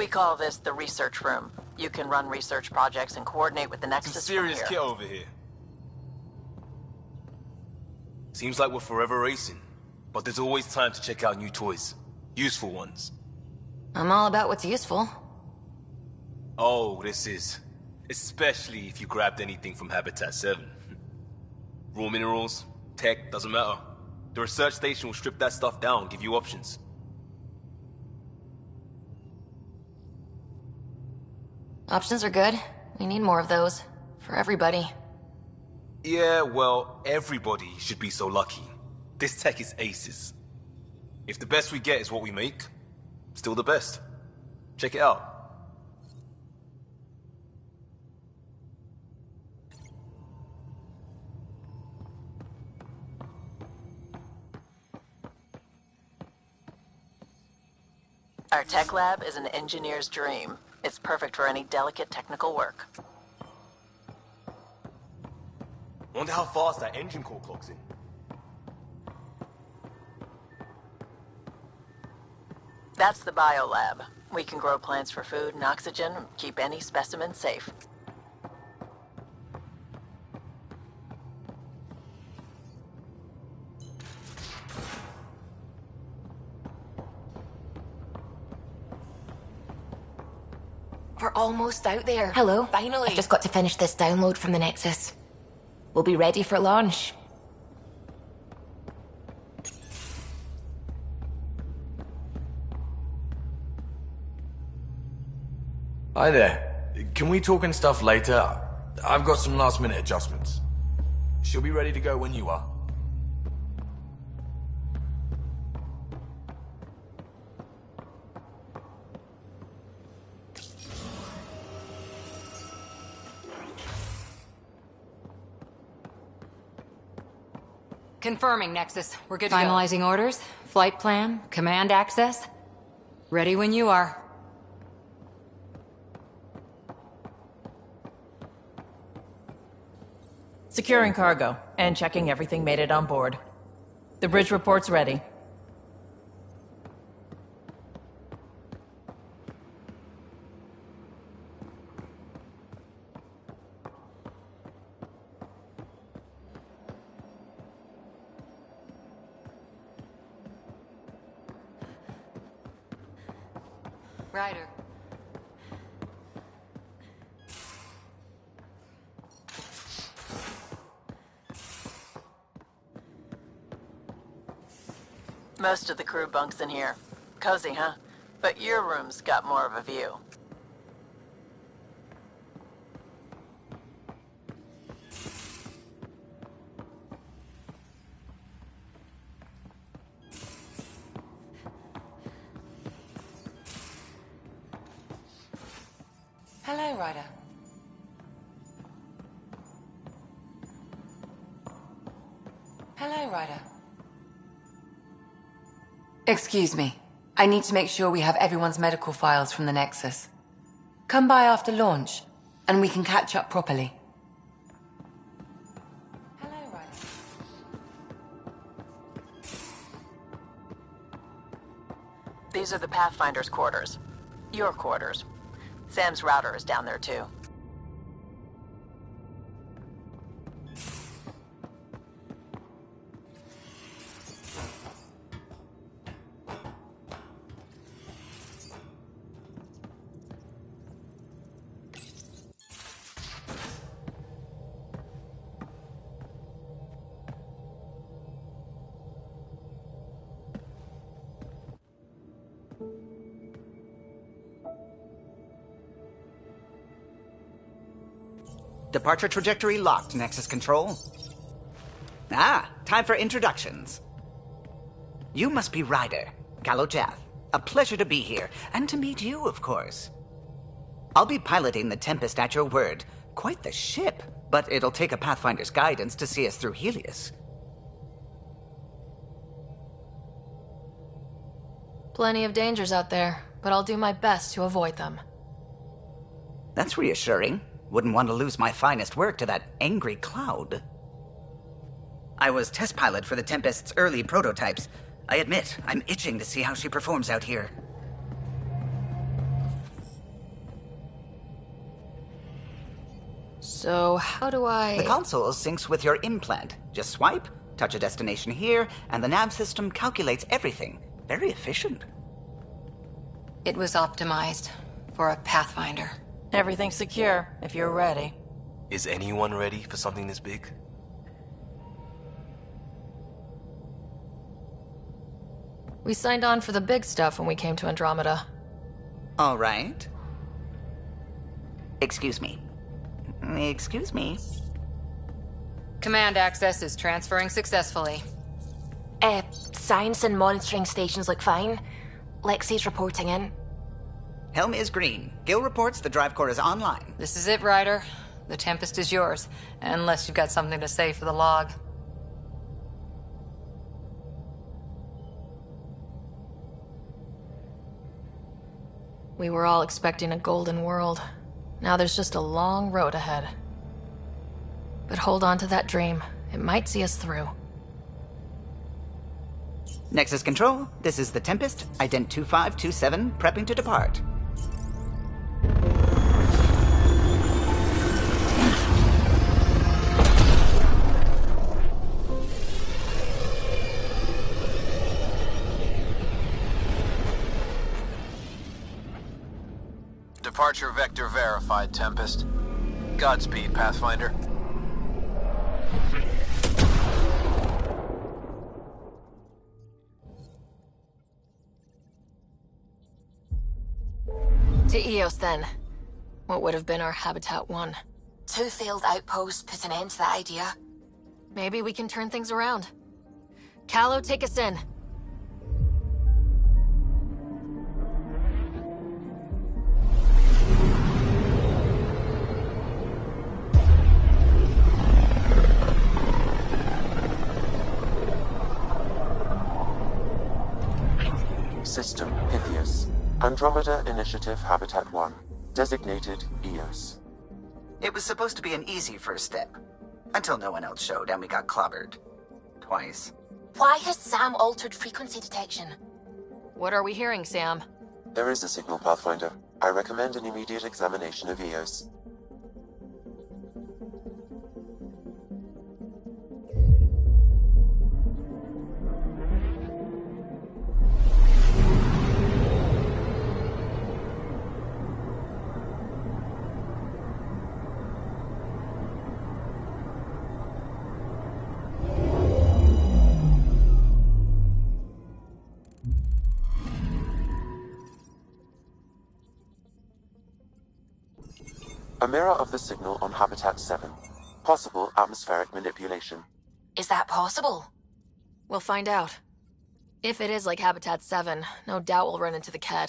We call this the research room. You can run research projects and coordinate with the Nexus Some serious from kit here. over here. Seems like we're forever racing, but there's always time to check out new toys. Useful ones. I'm all about what's useful. Oh, this is. Especially if you grabbed anything from Habitat 7. Raw minerals, tech, doesn't matter. The research station will strip that stuff down, give you options. Options are good. We need more of those. For everybody. Yeah, well, everybody should be so lucky. This tech is aces. If the best we get is what we make, still the best. Check it out. Our tech lab is an engineer's dream. It's perfect for any delicate technical work. Wonder how fast that engine core clocks in. That's the biolab. We can grow plants for food and oxygen, keep any specimen safe. We're almost out there. Hello. Finally. I've just got to finish this download from the Nexus. We'll be ready for launch. Hi there. Can we talk and stuff later? I've got some last-minute adjustments. She'll be ready to go when you are. Confirming, Nexus. We're good to go. Finalizing orders, flight plan, command access. Ready when you are. Securing cargo and checking everything made it on board. The bridge report's ready. Ryder. Most of the crew bunks in here. Cozy, huh? But your room's got more of a view. Hello, Ryder. Hello, Ryder. Excuse me. I need to make sure we have everyone's medical files from the Nexus. Come by after launch, and we can catch up properly. Hello, Ryder. These are the Pathfinder's quarters. Your quarters. Sam's router is down there too. Departure trajectory locked, Nexus Control. Ah, time for introductions. You must be Ryder, Kalojath. A pleasure to be here, and to meet you, of course. I'll be piloting the Tempest at your word. Quite the ship, but it'll take a Pathfinder's guidance to see us through Helios. Plenty of dangers out there, but I'll do my best to avoid them. That's reassuring. Wouldn't want to lose my finest work to that angry cloud. I was test pilot for the Tempest's early prototypes. I admit, I'm itching to see how she performs out here. So, how do I... The console syncs with your implant. Just swipe, touch a destination here, and the nav system calculates everything. Very efficient. It was optimized for a Pathfinder. Everything's secure, if you're ready. Is anyone ready for something this big? We signed on for the big stuff when we came to Andromeda. All right. Excuse me. Excuse me. Command access is transferring successfully. Science and monitoring stations look fine. Lexi's reporting in. Helm is green. Gil reports the drive core is online. This is it, Ryder. The Tempest is yours, unless you've got something to say for the log. We were all expecting a golden world. Now there's just a long road ahead. But hold on to that dream. It might see us through. Nexus Control, this is the Tempest, Ident 2527, prepping to depart. Departure vector verified, Tempest. Godspeed, Pathfinder. To Eos, then. What would have been our Habitat 1. 2 failed outposts put an end to that idea. Maybe we can turn things around. Callow, take us in. System, Pythias. Andromeda Initiative Habitat 1. Designated Eos. It was supposed to be an easy first step. Until no one else showed and we got clobbered. Twice. Why has Sam altered frequency detection? What are we hearing, Sam? There is a signal, Pathfinder. I recommend an immediate examination of Eos. A mirror of the signal on Habitat 7. Possible atmospheric manipulation. Is that possible? We'll find out. If it is like Habitat 7, no doubt we'll run into the Ked.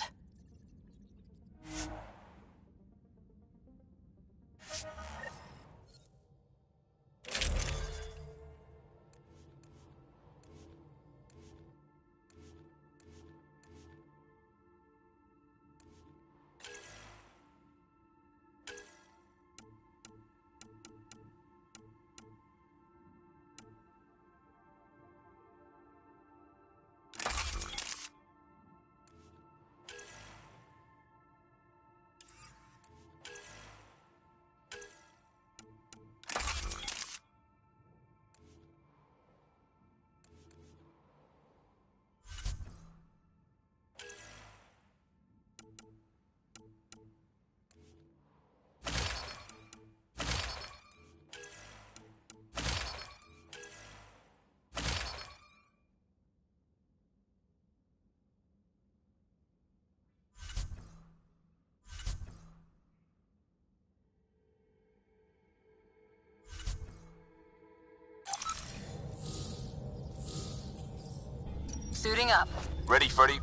Suiting up. Ready, Freddy?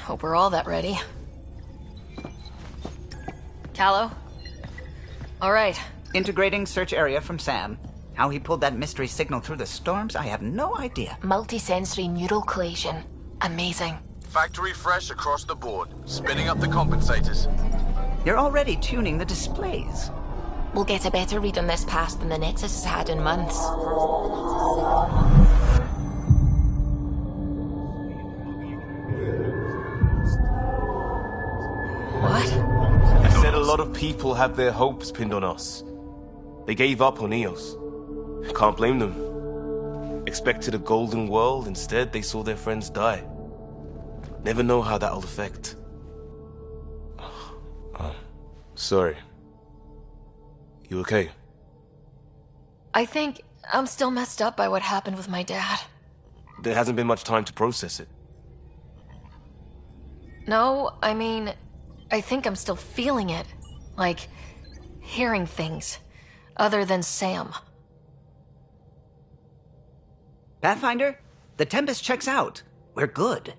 Hope we're all that ready. Callow? All right. Integrating search area from Sam. How he pulled that mystery signal through the storms, I have no idea. Multisensory neural collation. Amazing. Factory fresh across the board. Spinning up the compensators. You're already tuning the displays. We'll get a better read on this pass than the Nexus has had in months. What? You said a lot of people have their hopes pinned on us. They gave up on Eos. Can't blame them. Expected a golden world, instead they saw their friends die. Never know how that'll affect. Sorry. You okay? I think I'm still messed up by what happened with my dad. There hasn't been much time to process it. No, I mean, I think I'm still feeling it. Like, hearing things. Other than Sam. Pathfinder, the Tempest checks out. We're good.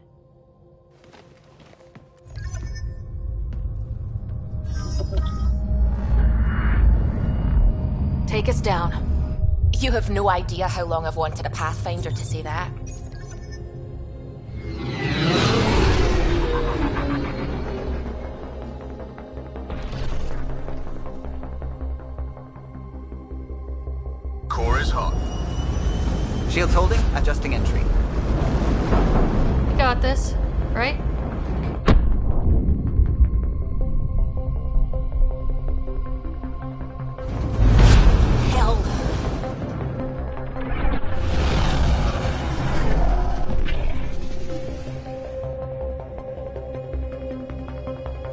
Take us down. You have no idea how long I've wanted a Pathfinder to say that. Core is hot. Shields holding, adjusting entry. You got this, right? Hell.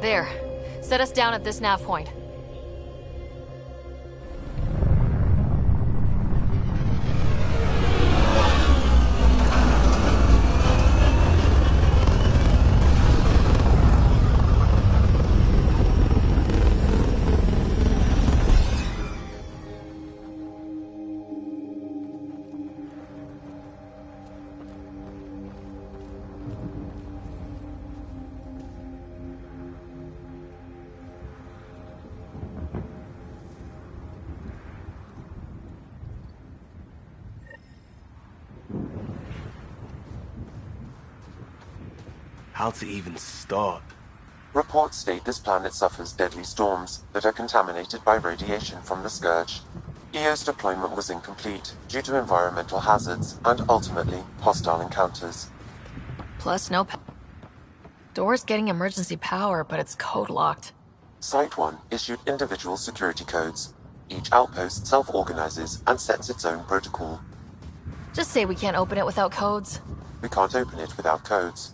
There. Set us down at this nav point. How to even start? Reports state this planet suffers deadly storms that are contaminated by radiation from the Scourge. EO's deployment was incomplete due to environmental hazards and ultimately hostile encounters. Plus, no Door's getting emergency power, but it's code locked. Site 1 issued individual security codes. Each outpost self-organizes and sets its own protocol. Just say we can't open it without codes. We can't open it without codes.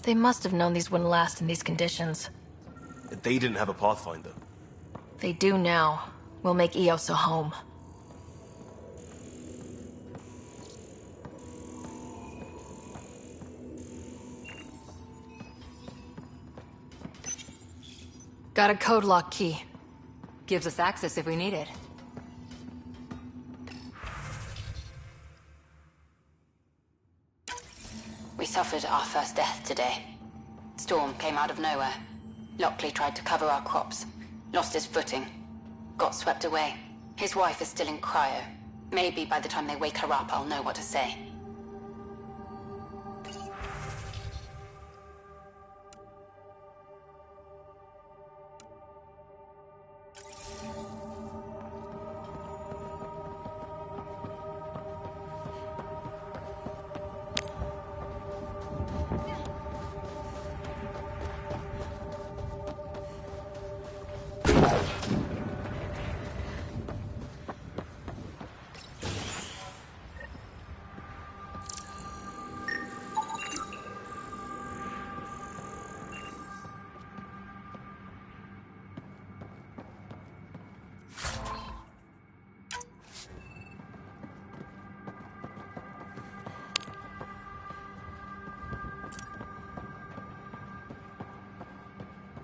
They must have known these wouldn't last in these conditions. They didn't have a Pathfinder. They do now. We'll make Eos a home. Got a code lock key. Gives us access if we need it. We suffered our first death today. Storm came out of nowhere. Lockley tried to cover our crops. Lost his footing. Got swept away. His wife is still in cryo. Maybe by the time they wake her up, I'll know what to say.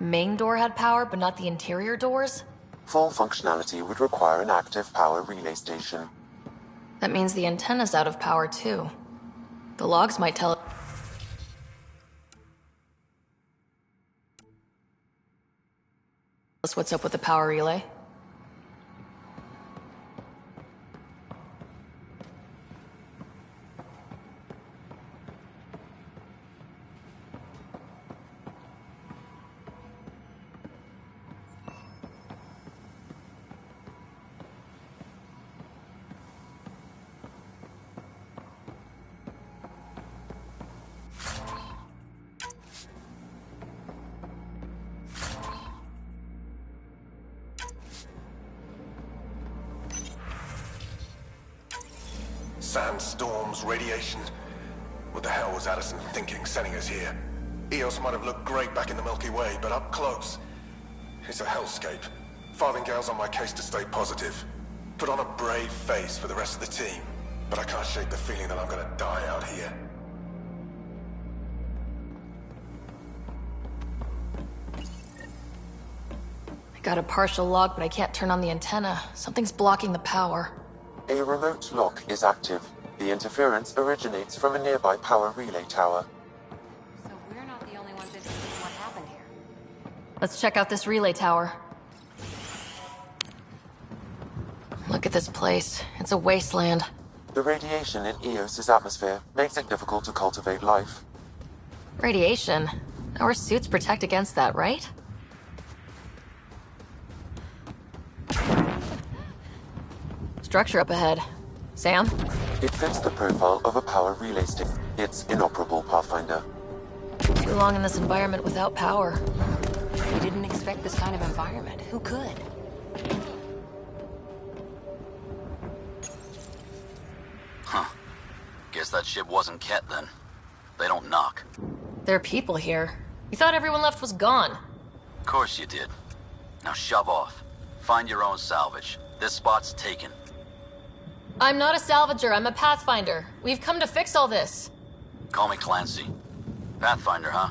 Main door had power, but not the interior doors? Full functionality would require an active power relay station. That means the antenna's out of power, too. The logs might tell us what's up with the power relay. Sandstorms, radiation. What the hell was Addison thinking, sending us here? Eos might have looked great back in the Milky Way, but up close, it's a hellscape. Farthingale's on my case to stay positive. Put on a brave face for the rest of the team, but I can't shake the feeling that I'm gonna die out here. I got a partial log, but I can't turn on the antenna. Something's blocking the power. A remote lock is active. The interference originates from a nearby power relay tower. So we're not the only ones interested in what happened here. Let's check out this relay tower. Look at this place. It's a wasteland. The radiation in Eos's atmosphere makes it difficult to cultivate life. Radiation? Our suits protect against that, right? Structure up ahead. Sam? It fits the profile of a power relay stick. It's inoperable, Pathfinder. Too long in this environment without power. We didn't expect this kind of environment. Who could? Huh. Guess that ship wasn't Ket then. They don't knock. There are people here. We thought everyone left was gone. Of course you did. Now shove off. Find your own salvage. This spot's taken. I'm not a salvager, I'm a Pathfinder. We've come to fix all this. Call me Clancy. Pathfinder, huh?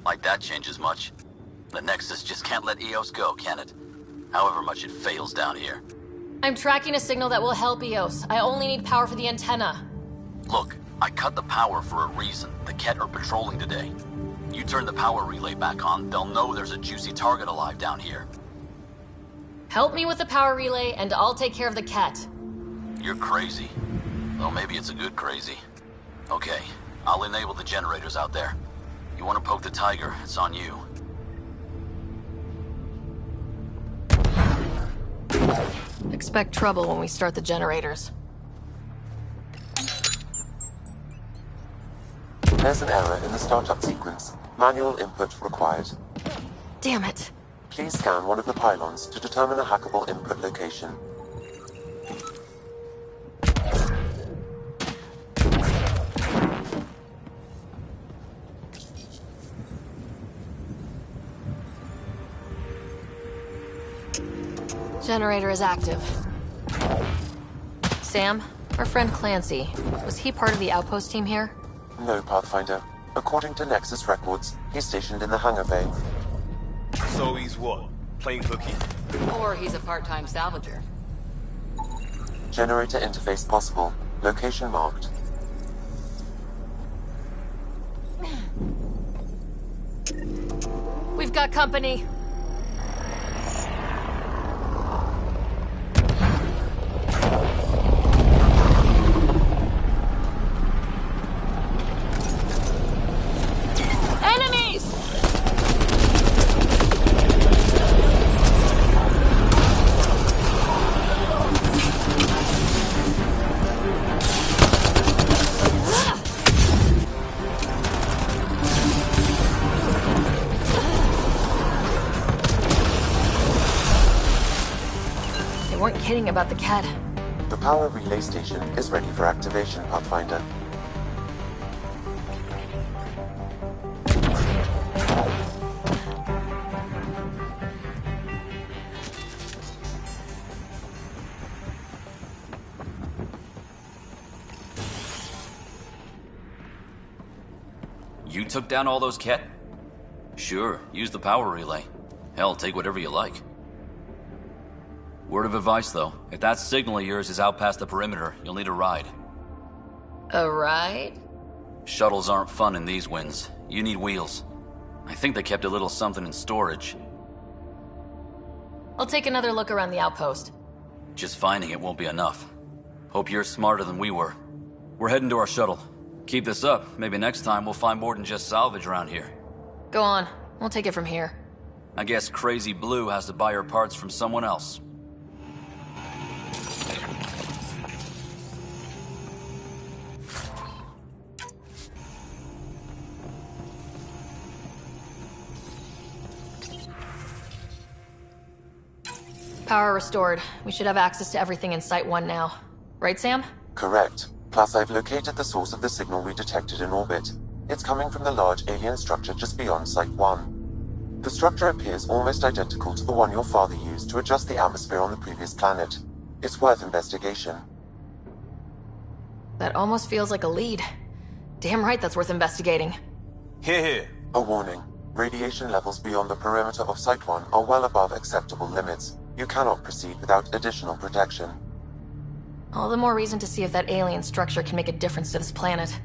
Like that changes much. The Nexus just can't let Eos go, can it? However much it fails down here. I'm tracking a signal that will help Eos. I only need power for the antenna. Look, I cut the power for a reason. The Ket are patrolling today. You turn the power relay back on, they'll know there's a juicy target alive down here. Help me with the power relay, and I'll take care of the Ket. You're crazy. Well, maybe it's a good crazy. Okay, I'll enable the generators out there. You want to poke the tiger, it's on you. Expect trouble when we start the generators. There's an error in the startup sequence. Manual input required. Damn it. Please scan one of the pylons to determine a hackable input location. Generator is active. Sam, our friend Clancy, was he part of the outpost team here? No, Pathfinder. According to Nexus records, he's stationed in the hangar bay. So he's what? Playing hooky? Or he's a part-time salvager. Generator interface possible. Location marked. We've got company. Enemies! They weren't kidding about the cat. The power relay station is ready for activation, Pathfinder. You took down all those Ket? Sure, use the power relay. Hell, take whatever you like. Word of advice, though. If that signal of yours is out past the perimeter, you'll need a ride. A ride? Shuttles aren't fun in these winds. You need wheels. I think they kept a little something in storage. I'll take another look around the outpost. Just finding it won't be enough. Hope you're smarter than we were. We're heading to our shuttle. Keep this up. Maybe next time we'll find more than just salvage around here. Go on. We'll take it from here. I guess Crazy Blue has to buy her parts from someone else. Power restored. We should have access to everything in Site 1 now. Right, Sam? Correct. Plus, I've located the source of the signal we detected in orbit. It's coming from the large alien structure just beyond Site 1. The structure appears almost identical to the one your father used to adjust the atmosphere on the previous planet. It's worth investigation. That almost feels like a lead. Damn right that's worth investigating. Here. A warning. Radiation levels beyond the perimeter of Site 1 are well above acceptable limits. You cannot proceed without additional protection. All the more reason to see if that alien structure can make a difference to this planet.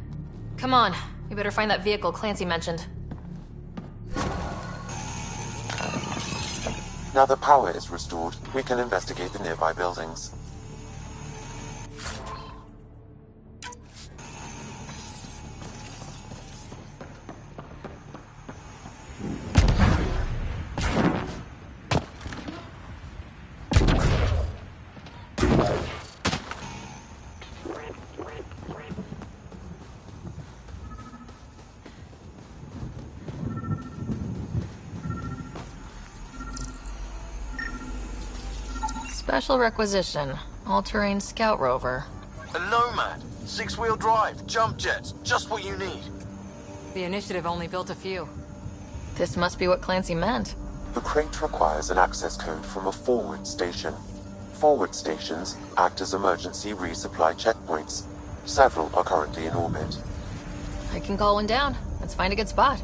Come on, we better find that vehicle Clancy mentioned. Now the power is restored, we can investigate the nearby buildings. Special requisition. All-terrain scout rover. A Nomad. 6-wheel drive. Jump jets. Just what you need. The initiative only built a few. This must be what Clancy meant. The crate requires an access code from a forward station. Forward stations act as emergency resupply checkpoints. Several are currently in orbit. I can call one down. Let's find a good spot.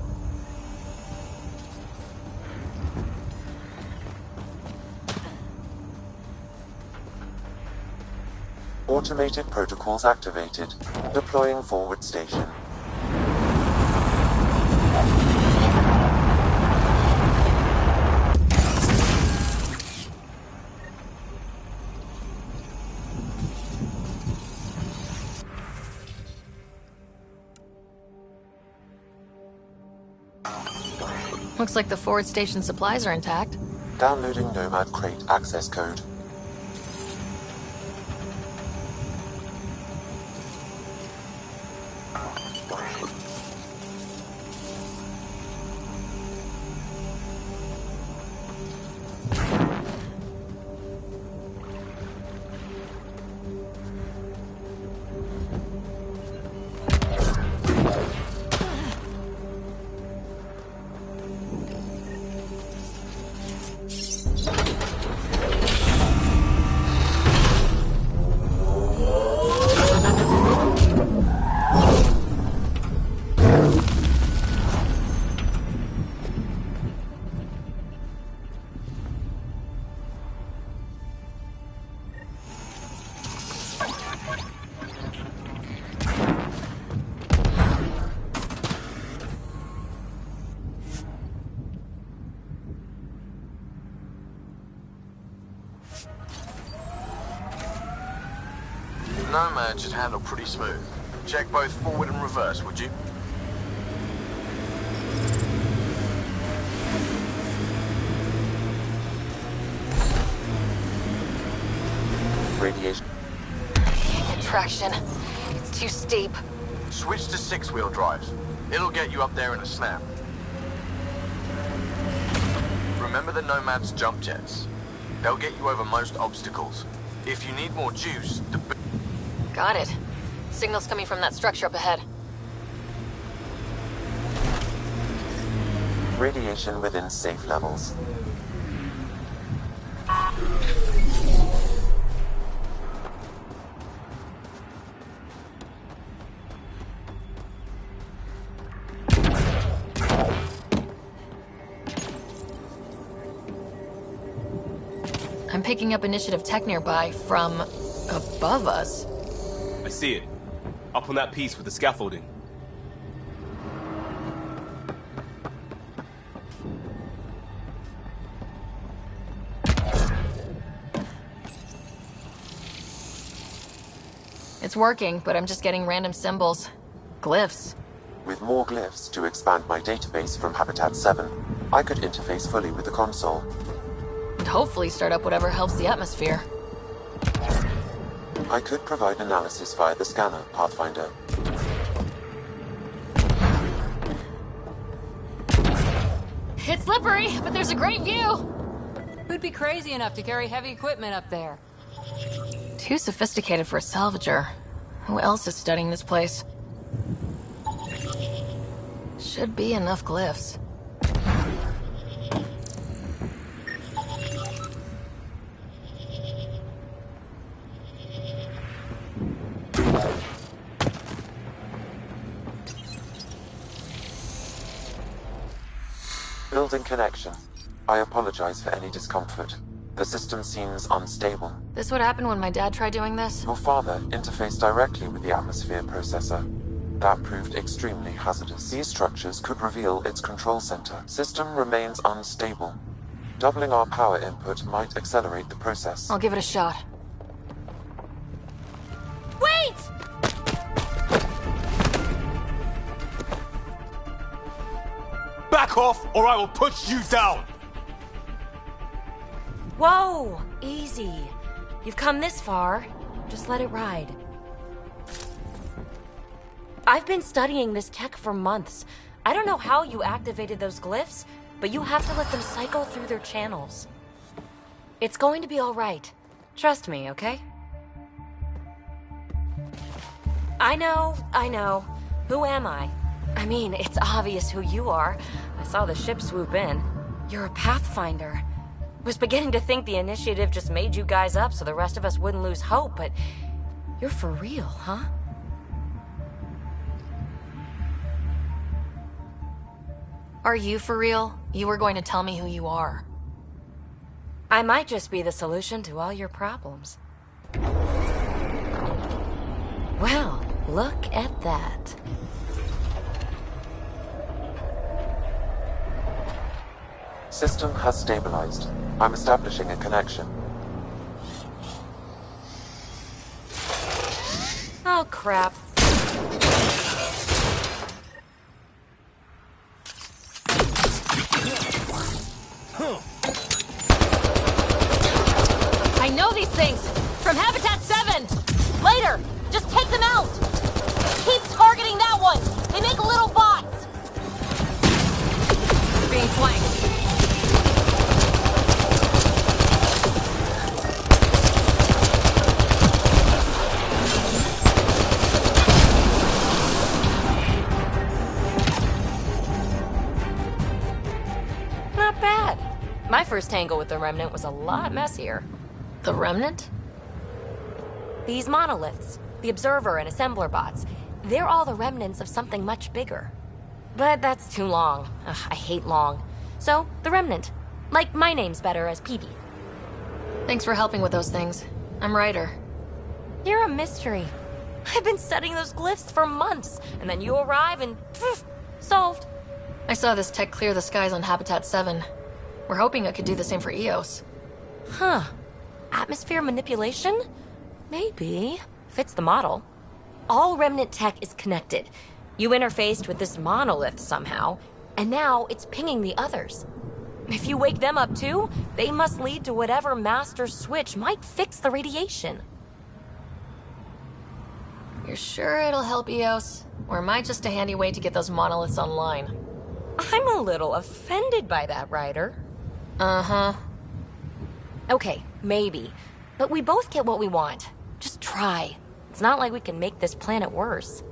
Automated protocols activated. Deploying forward station. Looks like the forward station supplies are intact. Downloading Nomad crate access code. Nomad should handle pretty smooth. Check both forward and reverse, would you? Radiation. Traction. It's too steep. Switch to 6-wheel drives. It'll get you up there in a snap. Remember the Nomad's jump jets. They'll get you over most obstacles. If you need more juice, Got it. Signal's coming from that structure up ahead. Radiation within safe levels. I'm picking up initiative tech nearby from above us. I see it. Up on that piece with the scaffolding. It's working, but I'm just getting random symbols. Glyphs. With more glyphs to expand my database from Habitat 7, I could interface fully with the console. And hopefully start up whatever helps the atmosphere. I could provide analysis via the scanner, Pathfinder. It's slippery, but there's a great view! Who'd be crazy enough to carry heavy equipment up there? Too sophisticated for a salvager. Who else is studying this place? Should be enough glyphs. Building connection. I apologize for any discomfort. The system seems unstable. This would happen when my dad tried doing this? Your father interfaced directly with the atmosphere processor. That proved extremely hazardous. These structures could reveal its control center. System remains unstable. Doubling our power input might accelerate the process. I'll give it a shot. Wait! Back off, or I will put you down! Whoa! Easy. You've come this far. Just let it ride. I've been studying this tech for months. I don't know how you activated those glyphs, but you have to let them cycle through their channels. It's going to be all right. Trust me, okay? I know. Who am I? I mean, it's obvious who you are. I saw the ship swoop in. You're a Pathfinder. Was beginning to think the initiative just made you guys up so the rest of us wouldn't lose hope, but you're for real, huh? Are you for real? You were going to tell me who you are. I might just be the solution to all your problems. Well, look at that. System has stabilized. I'm establishing a connection. Oh, crap. I know these things! From Habitat 7! Later! Just take them out! Keep targeting that one! They make little bots! Being flanked. Not bad. My first tangle with the Remnant was a lot messier. The Remnant? These monoliths, the Observer and Assembler bots, they're all the remnants of something much bigger. But that's too long. Ugh, I hate long. So, the Remnant. Like my name's better as Peebee. Thanks for helping with those things. I'm Ryder. You're a mystery. I've been studying those glyphs for months, and then you arrive and poof, solved. I saw this tech clear the skies on Habitat 7. We're hoping it could do the same for EOS. Huh. Atmosphere manipulation? Maybe. Fits the model. All Remnant tech is connected. You interfaced with this monolith somehow, and now it's pinging the others. If you wake them up too, they must lead to whatever master switch might fix the radiation. You're sure it'll help EOS? Or am I just a handy way to get those monoliths online? I'm a little offended by that, Ryder. Uh-huh. Okay, maybe. But we both get what we want. Just try. It's not like we can make this planet worse.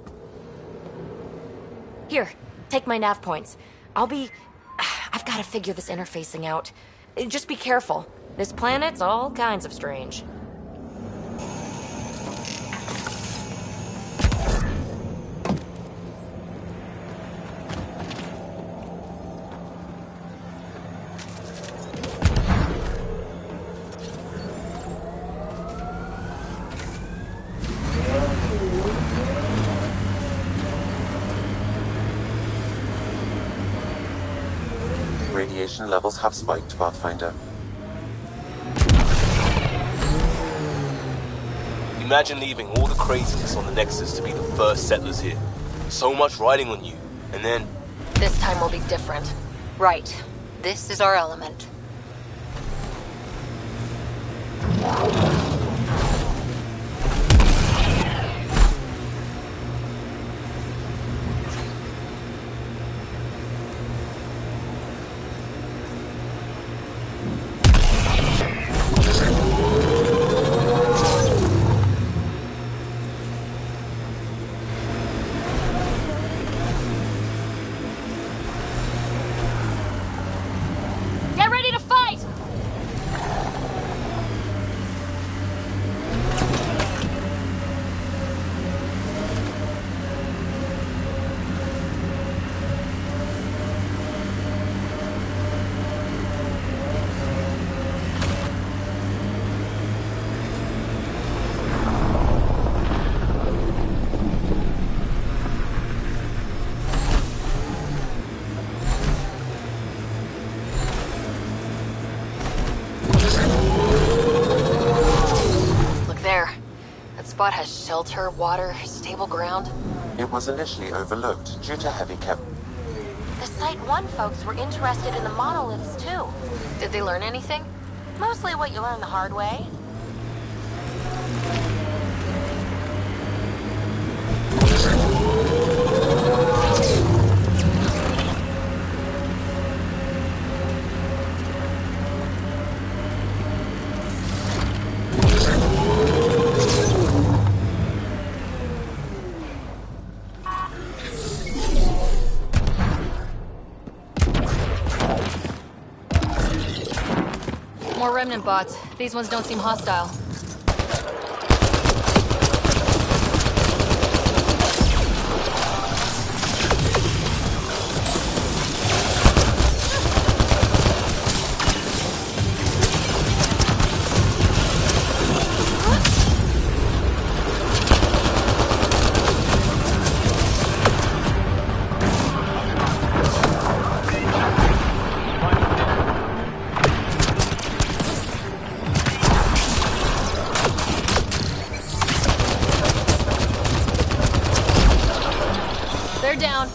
Here, take my nav points. I've got to figure this interfacing out. Just be careful. This planet's all kinds of strange. Radiation levels have spiked, Pathfinder. Imagine leaving all the craziness on the Nexus to be the first settlers here. So much riding on you, and then... This time will be different. Right. This is our element. spot has shelter, water, stable ground? It was initially overlooked due to heavy The Site 1 folks were interested in the monoliths, too. Did they learn anything? Mostly what you learn the hard way. More remnant bots. These ones don't seem hostile. They're down.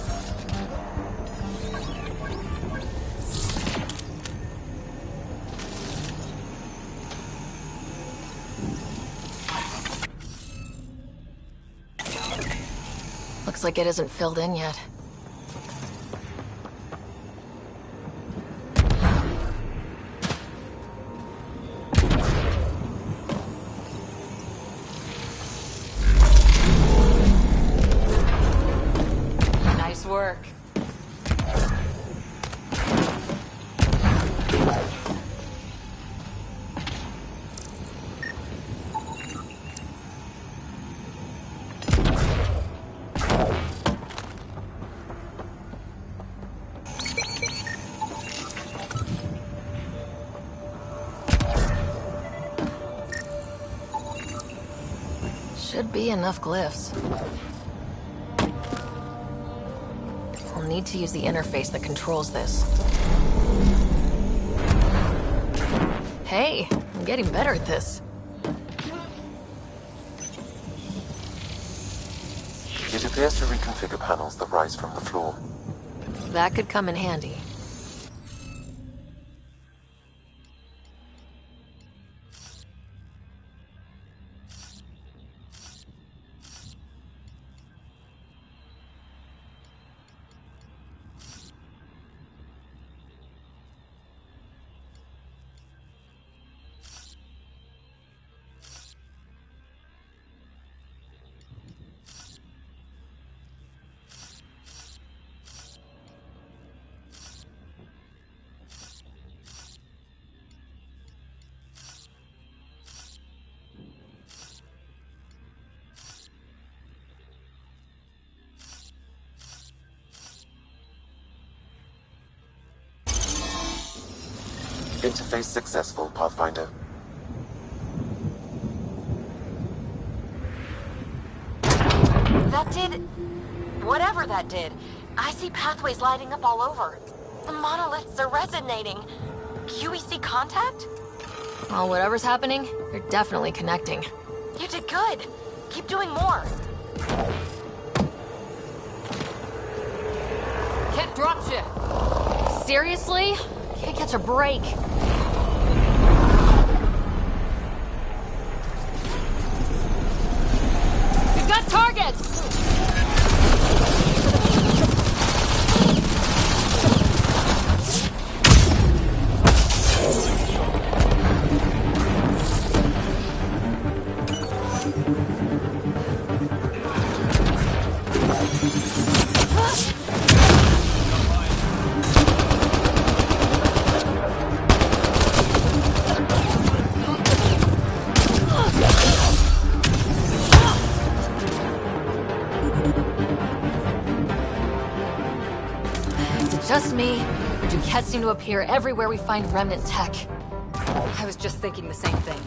Looks like it isn't filled in yet. Nice work. Should be enough glyphs. We'll need to use the interface that controls this. Hey, I'm getting better at this. It appears to reconfigure panels that rise from the floor. That could come in handy. Interface successful, Pathfinder. That did... whatever that did. I see pathways lighting up all over. The monoliths are resonating. QEC contact? Well, whatever's happening, they're definitely connecting. You did good. Keep doing more. Can't drop ship. Seriously? Can't catch a break. We've got targets! Just me, or do cats seem to appear everywhere we find remnant tech? I was just thinking the same thing.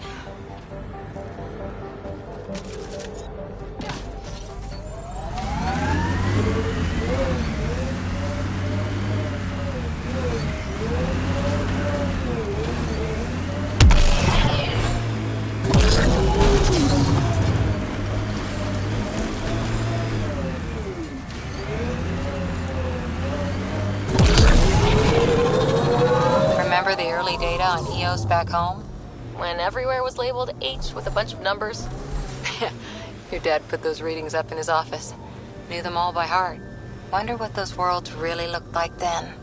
Eos back home? When everywhere was labeled H with a bunch of numbers. Your dad put those readings up in his office. Knew them all by heart. Wonder what those worlds really looked like then.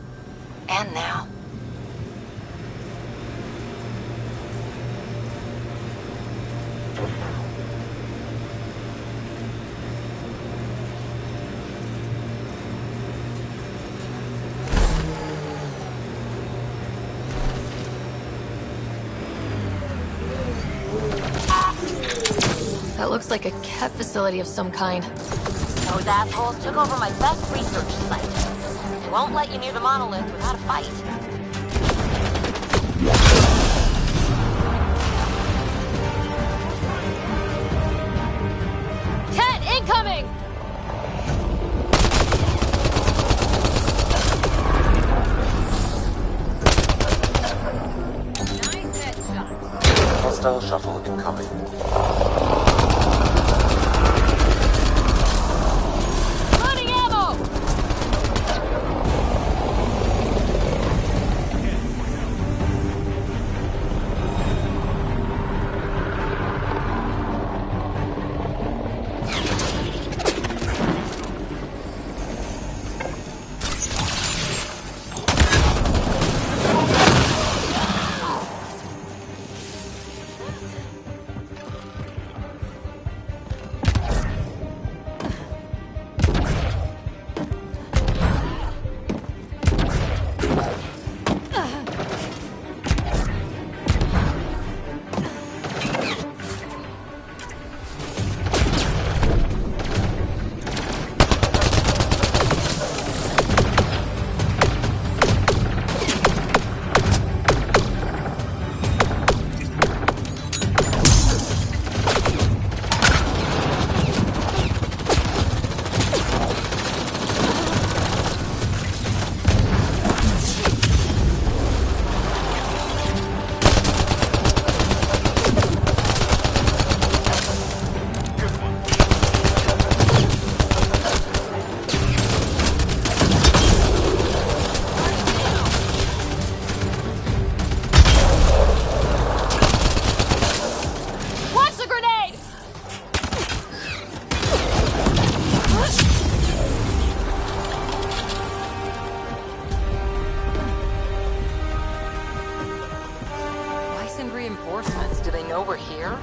And now. That looks like a cat facility of some kind. Those assholes took over my best research site. They won't let you near the monolith without a fight. Cat incoming! Hostile shuttle incoming. Running ammo! Reinforcements? Do they know we're here?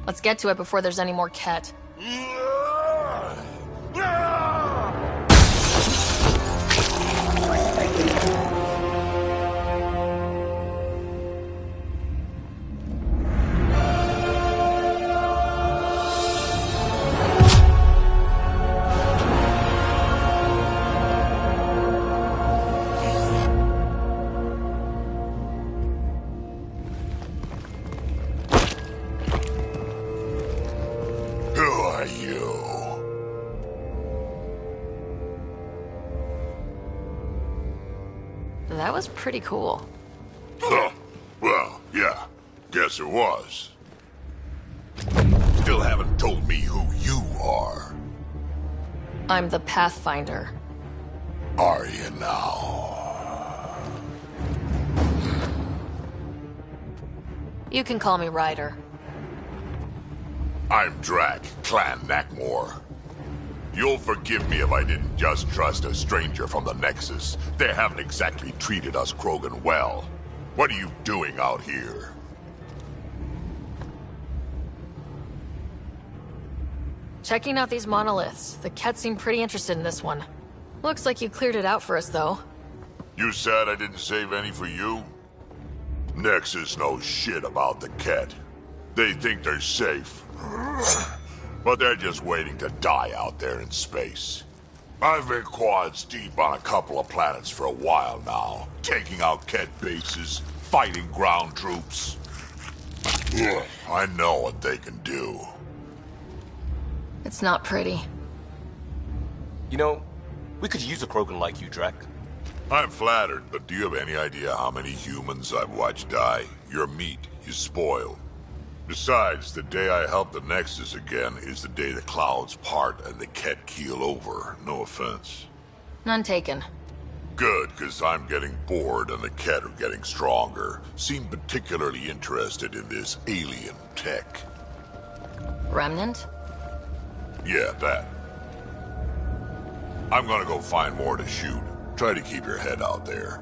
Let's get to it before there's any more Ket. That was pretty cool. Huh. Well, yeah. Guess it was. Still haven't told me who you are. I'm the Pathfinder. Are you now? You can call me Ryder. I'm Drac, Clan Nakmor. You'll forgive me if I didn't just trust a stranger from the Nexus. They haven't exactly treated us Krogan well. What are you doing out here? Checking out these monoliths. The Ket seem pretty interested in this one. Looks like you cleared it out for us, though. You said I didn't save any for you? Nexus knows shit about the Ket. They think they're safe. But they're just waiting to die out there in space. I've been quads deep on a couple of planets for a while now, taking out Ket bases, fighting ground troops. I know what they can do. It's not pretty. You know, we could use a Krogan like you, Drac. I'm flattered, but do you have any idea how many humans I've watched die? Your meat is spoiled. Besides, the day I help the Nexus again is the day the clouds part and the Ket keel over. No offense. None taken. Good, because I'm getting bored and the Ket are getting stronger. Seem particularly interested in this alien tech. Remnant? Yeah, that. I'm gonna go find more to shoot. Try to keep your head out there.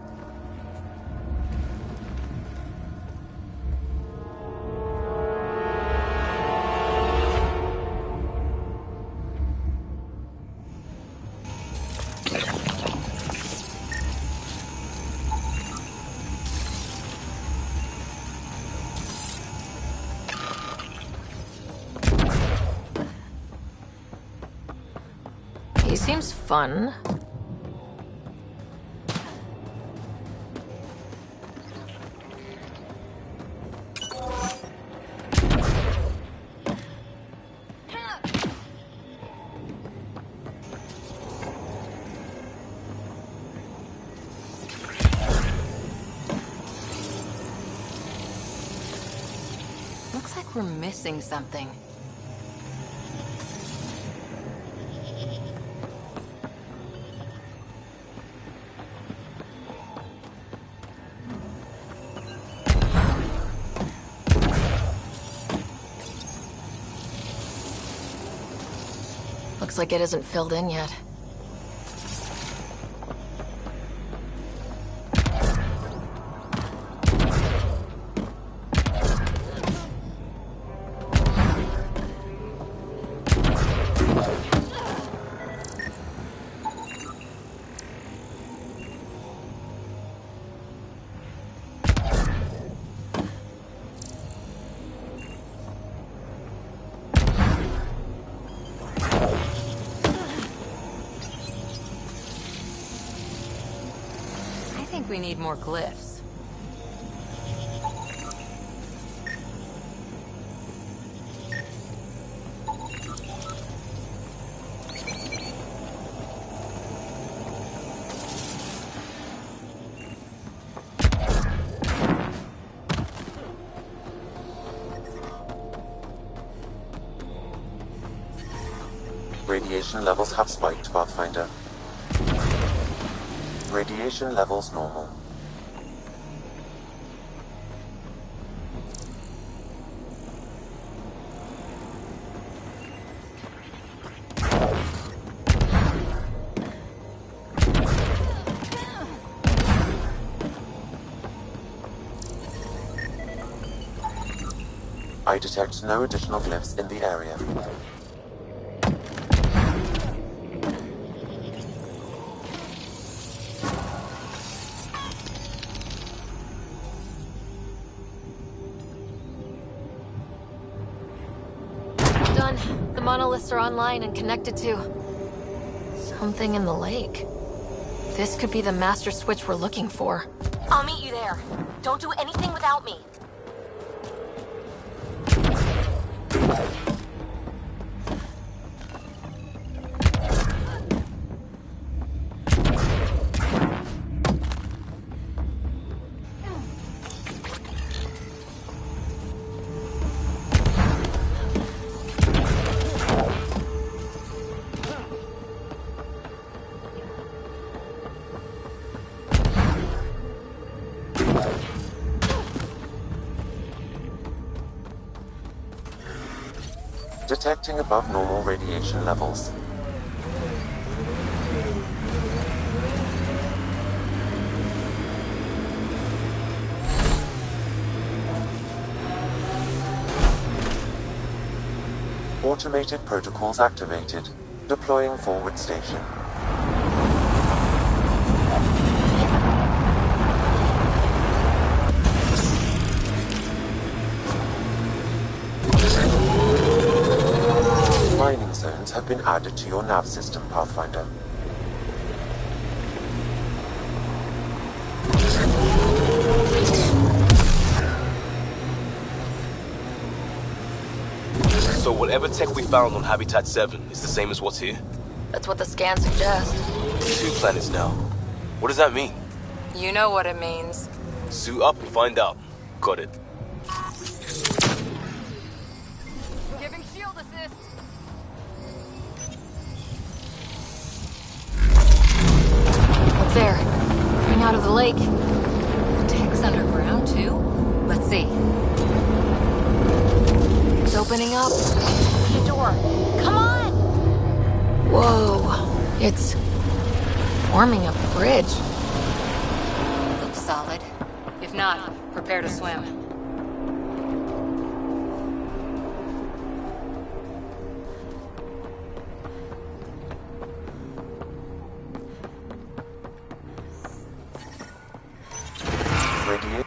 He seems fun. Looks like we're missing something. Looks like it isn't filled in yet. We need more glyphs. Radiation levels have spiked, Pathfinder. Radiation levels normal. I detect no additional glyphs in the area. Done. The monoliths are online and connected to something in the lake. This could be the master switch we're looking for. I'll meet you there. Don't do anything without me. Detecting above normal radiation levels. Automated protocols activated. Deploying forward station. Mining zones have been added to your nav system, Pathfinder. So whatever tech we found on Habitat 7 is the same as what's here? That's what the scans suggest. 2 planets now. What does that mean? You know what it means. Suit up and find out. Got it. Giving shield assist. Up there, coming out of the lake. The tech's underground, too? Let's see. It's opening up. The door. Come on! Whoa, it's forming a bridge. Looks solid. If not, prepare to swim. Radiate.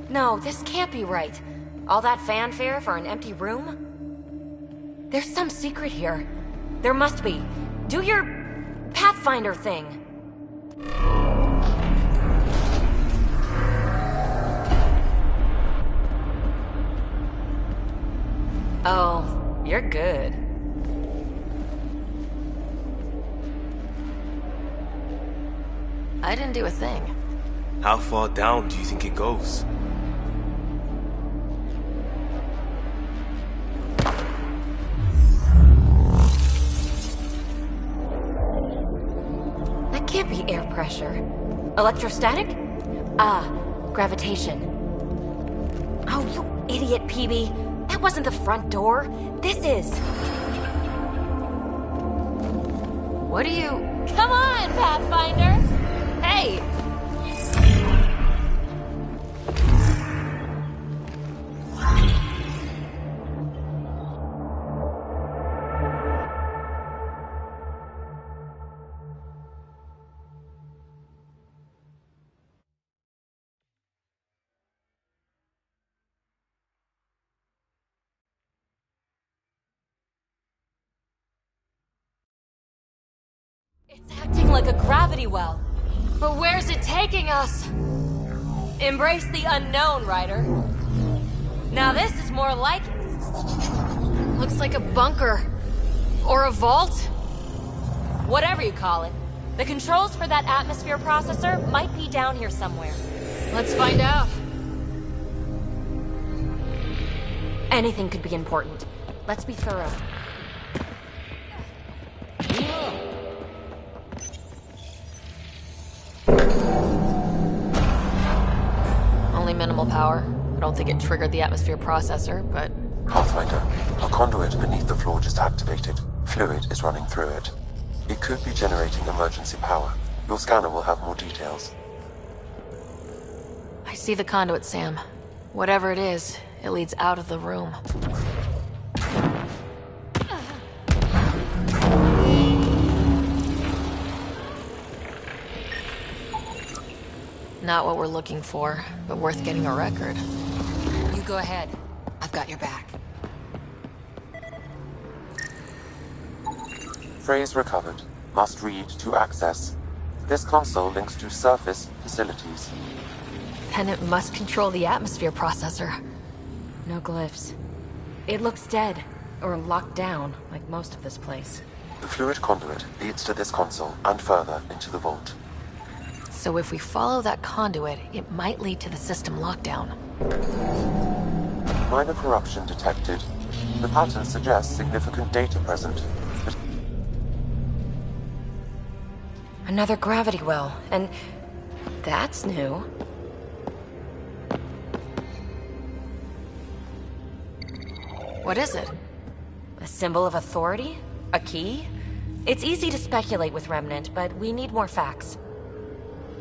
No, this can't be right. All that fanfare for an empty room? There's some secret here. There must be. Do your Pathfinder thing. Oh, you're good. I didn't do a thing. How far down do you think it goes? That can't be air pressure. Electrostatic? Ah, gravitation. Oh, you idiot, PB. That wasn't the front door. This is. What do you... Come on, Pathfinder! Hey! It's acting like a gravity well. But where's it taking us? Embrace the unknown, Ryder. Now this is more like it. Looks like a bunker. Or a vault? Whatever you call it. The controls for that atmosphere processor might be down here somewhere. Let's find out. Anything could be important. Let's be thorough. Only minimal power. I don't think it triggered the atmosphere processor, but... Pathfinder, a conduit beneath the floor just activated. Fluid is running through it. It could be generating emergency power. Your scanner will have more details. I see the conduit, Sam. Whatever it is, it leads out of the room. Not what we're looking for, but worth getting a record. You go ahead. I've got your back. Phrase recovered. Must read to access. This console links to surface facilities. Then it must control the atmosphere processor. No glyphs. It looks dead, or locked down, like most of this place. The fluid conduit leads to this console and further into the vault. So if we follow that conduit, it might lead to the system lockdown. Minor corruption detected. The pattern suggests significant data present. Another gravity well, and that's new. What is it? A symbol of authority? A key? It's easy to speculate with Remnant, but we need more facts.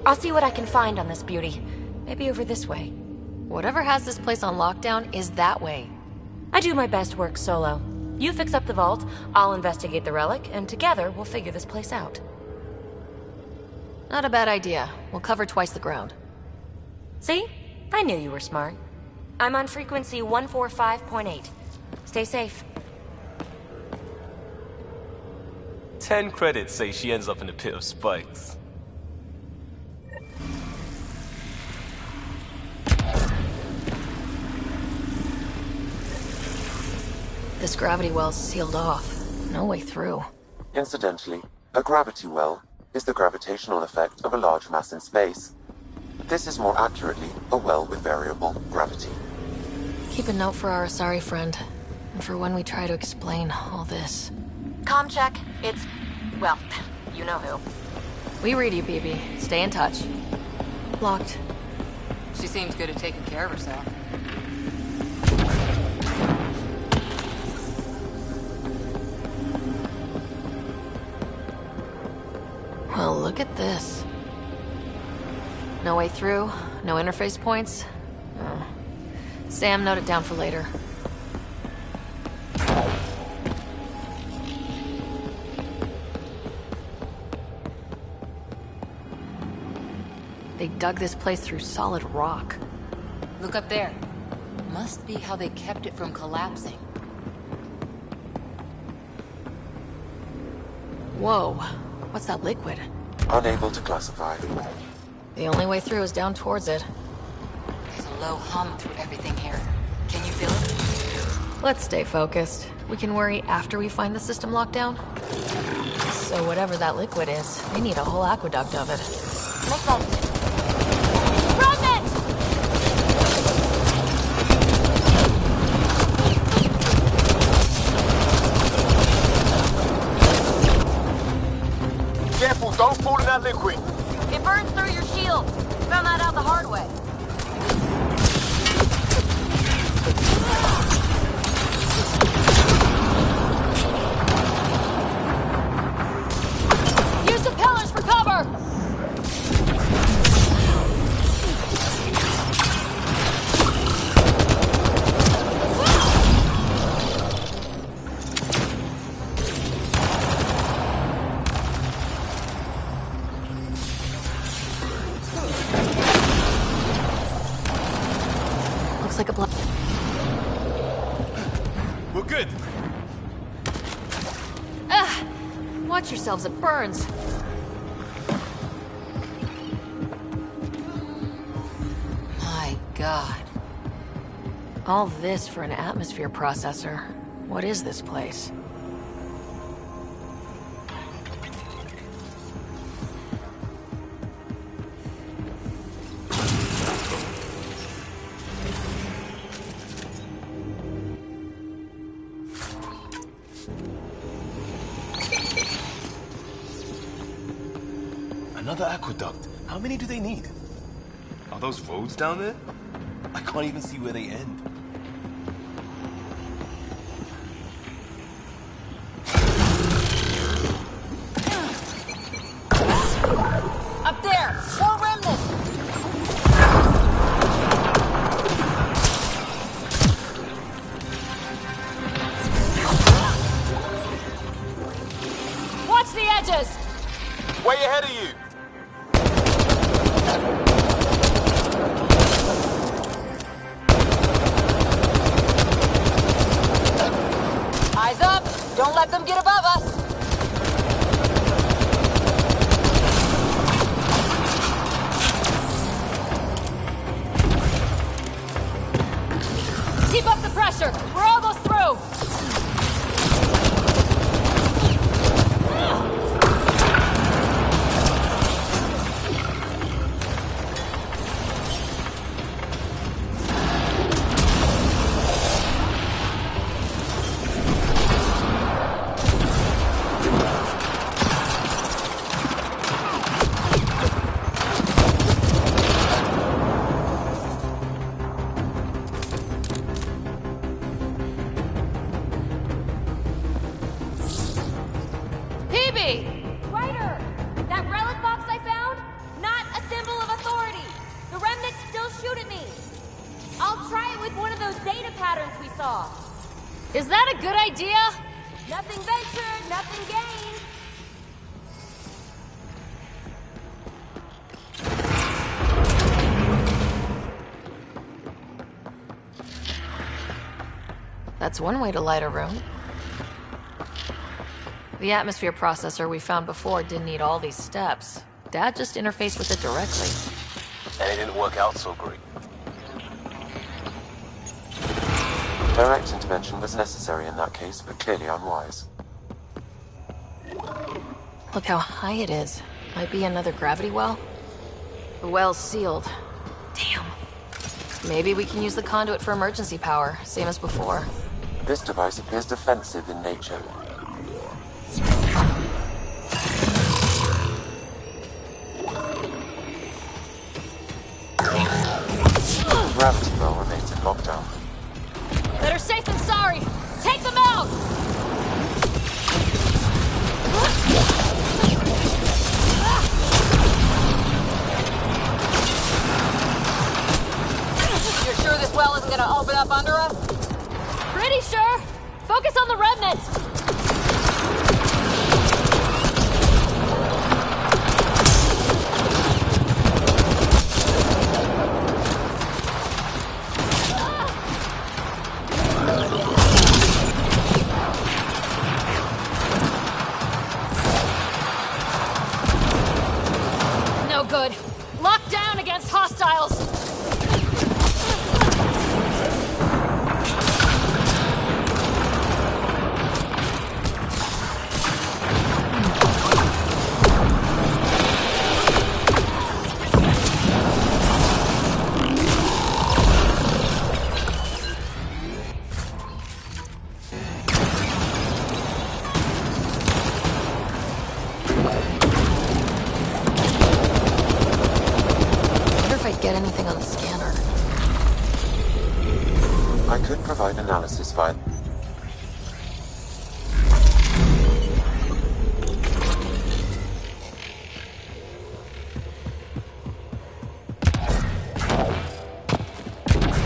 I'll see what I can find on this beauty. Maybe over this way. Whatever has this place on lockdown is that way. I do my best work solo. You fix up the vault, I'll investigate the relic, and together we'll figure this place out. Not a bad idea. We'll cover twice the ground. See? I knew you were smart. I'm on frequency 145.8. Stay safe. 10 credits say she ends up in a pit of spikes. This gravity well's sealed off. No way through. Incidentally, a gravity well is the gravitational effect of a large mass in space. This is more accurately a well with variable gravity. Keep a note for our Asari friend, and for when we try to explain all this. Comm check. It's... well, you know who. We read you, BB. Stay in touch. Locked. She seems good at taking care of herself. Well, look at this. No way through, no interface points. Oh. Sam, note it down for later. They dug this place through solid rock. Look up there. Must be how they kept it from collapsing. Whoa, what's that liquid? Unable to classify. The only way through is down towards it. There's a low hum through everything here. Can you feel it? Let's stay focused. We can worry after we find the system lockdown. So whatever that liquid is, they need a whole aqueduct of it. Make sense. Careful, don't fall in that liquid. It burns through your shield. Found that out the hard way. Use the pillars for cover! Looks like a blood. We're good. Ah! Watch yourselves, it burns. My God. All this for an atmosphere processor. What is this place? Another aqueduct. How many do they need? Are those roads down there? I can't even see where they end. Up there! More remnants! Watch the edges! Way ahead of you. Eyes up! Don't let them get above us! Keep up the pressure! We're almost through! me! Ryder! That relic box I found? Not a symbol of authority! The remnants still shoot at me! I'll try it with one of those data patterns we saw. Is that a good idea? Nothing ventured, nothing gained. That's one way to light a room. The atmosphere processor we found before didn't need all these steps. Dad just interfaced with it directly. And it didn't work out so great. Direct intervention was necessary in that case, but clearly unwise. Look how high it is. Might be another gravity well. The well's sealed. Damn. Maybe we can use the conduit for emergency power, same as before. This device appears defensive in nature. Gravity well remains in lockdown. Better safe than sorry! Take them out! You're sure this well isn't gonna open up under us? Pretty sure! Focus on the remnants! No good. Locked down against hostiles! Get anything on the scanner. I could provide analysis via...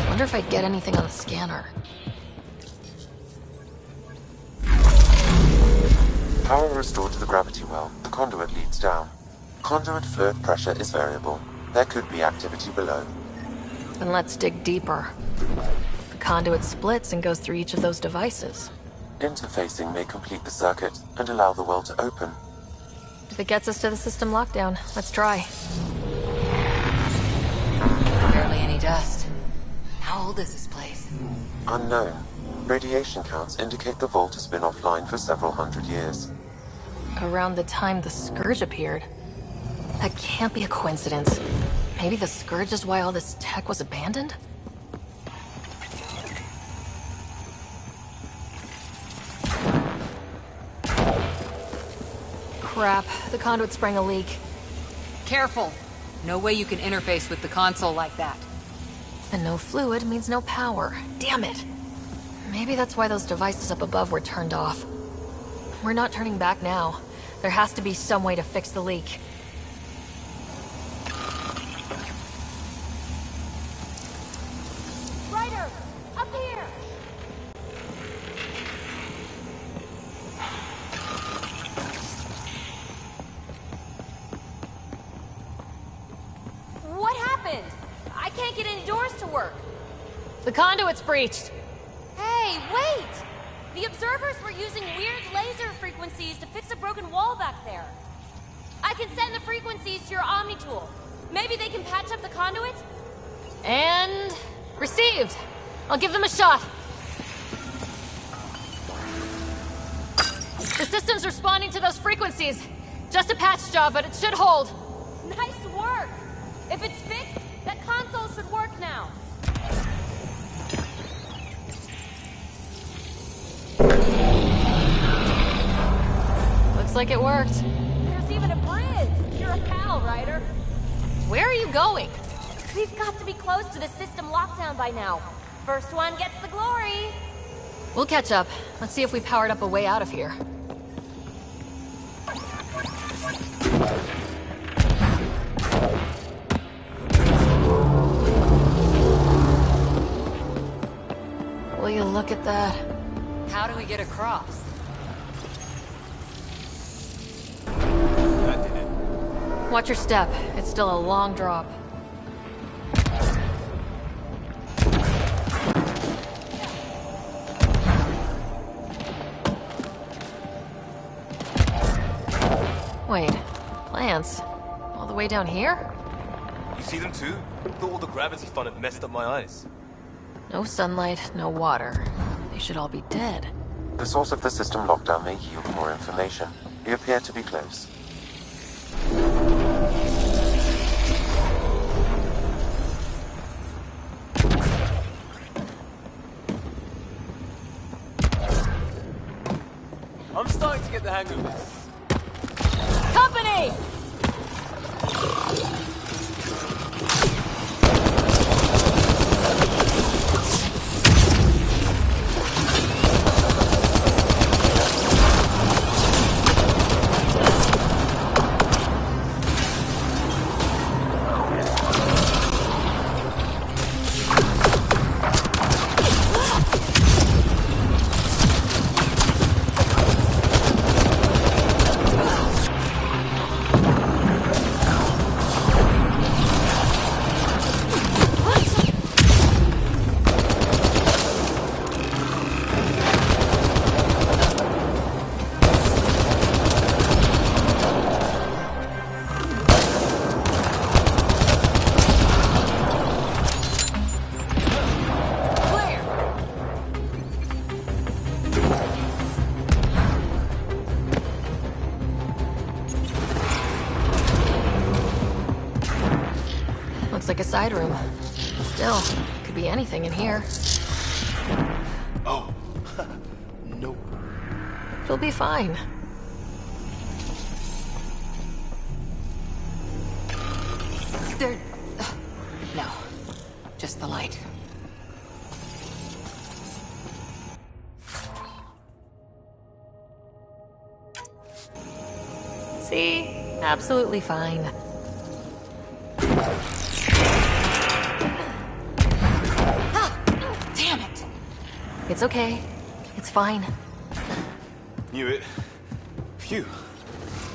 Wonder if I'd get anything on the scanner. Power restored to the gravity well. The conduit leads down. Conduit fluid pressure is variable. There could be activity below. Then let's dig deeper. The conduit splits and goes through each of those devices. Interfacing may complete the circuit and allow the well to open. If it gets us to the system lockdown, let's try. Barely any dust. How old is this place? Unknown. Radiation counts indicate the vault has been offline for several hundred years. Around the time the Scourge appeared. That can't be a coincidence. Maybe the Scourge is why all this tech was abandoned? Crap, the conduit sprang a leak. Careful. No way you can interface with the console like that. And no fluid means no power. Damn it. Maybe that's why those devices up above were turned off. We're not turning back now. There has to be some way to fix the leak. Ryder! Up here! What happened? I can't get any doors to work. The conduit's breached. Hey, wait! The observers were using weird laser frequencies to fix a broken wall back there. I can send the frequencies to your Omni tool. Maybe they can patch up the conduit? And... received. I'll give them a shot. The system's responding to those frequencies. Just a patch job, but it should hold. Nice work! If it's fixed, that console should work now. Looks like it worked. There's even a bridge! You're a pal, Ryder. Where are you going? We've got to be close to the system lockdown by now. First one gets the glory. We'll catch up. Let's see if we powered up a way out of here. Will you look at that? How do we get across? That did it. Watch your step. It's still a long drop. Wait, plants? All the way down here? You see them too? Thought all the gravity fun had messed up my eyes. No sunlight, no water. They should all be dead. The source of the system lockdown may yield more information. We appear to be close. I'm starting to get the hang of this. Company! Looks like a side room. Still, could be anything in here. Oh. Nope. It'll be fine. There... No. Just the light. See? Absolutely fine. Damn it! It's okay. It's fine. Knew it. Phew.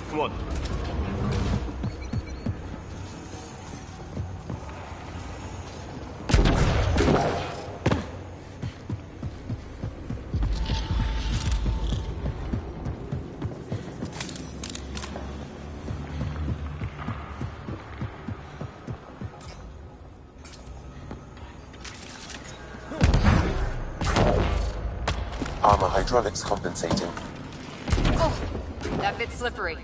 Come on. Armor hydraulics compensating. Oh, that bit's slippery.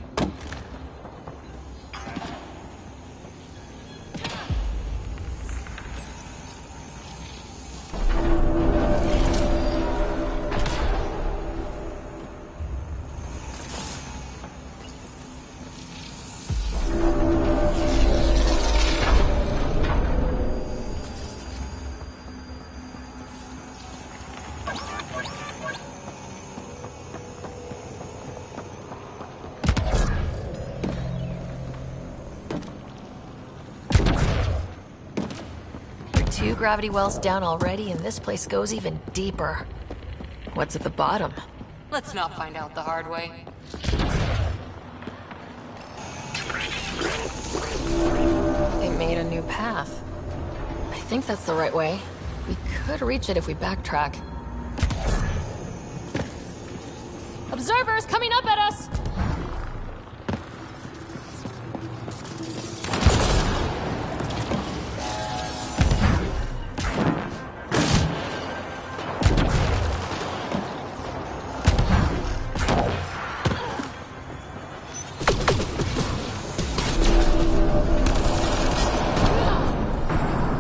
Two gravity wells down already, and this place goes even deeper. What's at the bottom? Let's not find out the hard way. They made a new path. I think that's the right way. We could reach it if we backtrack. Observers coming up at us!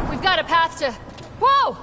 We've got a path to... Whoa!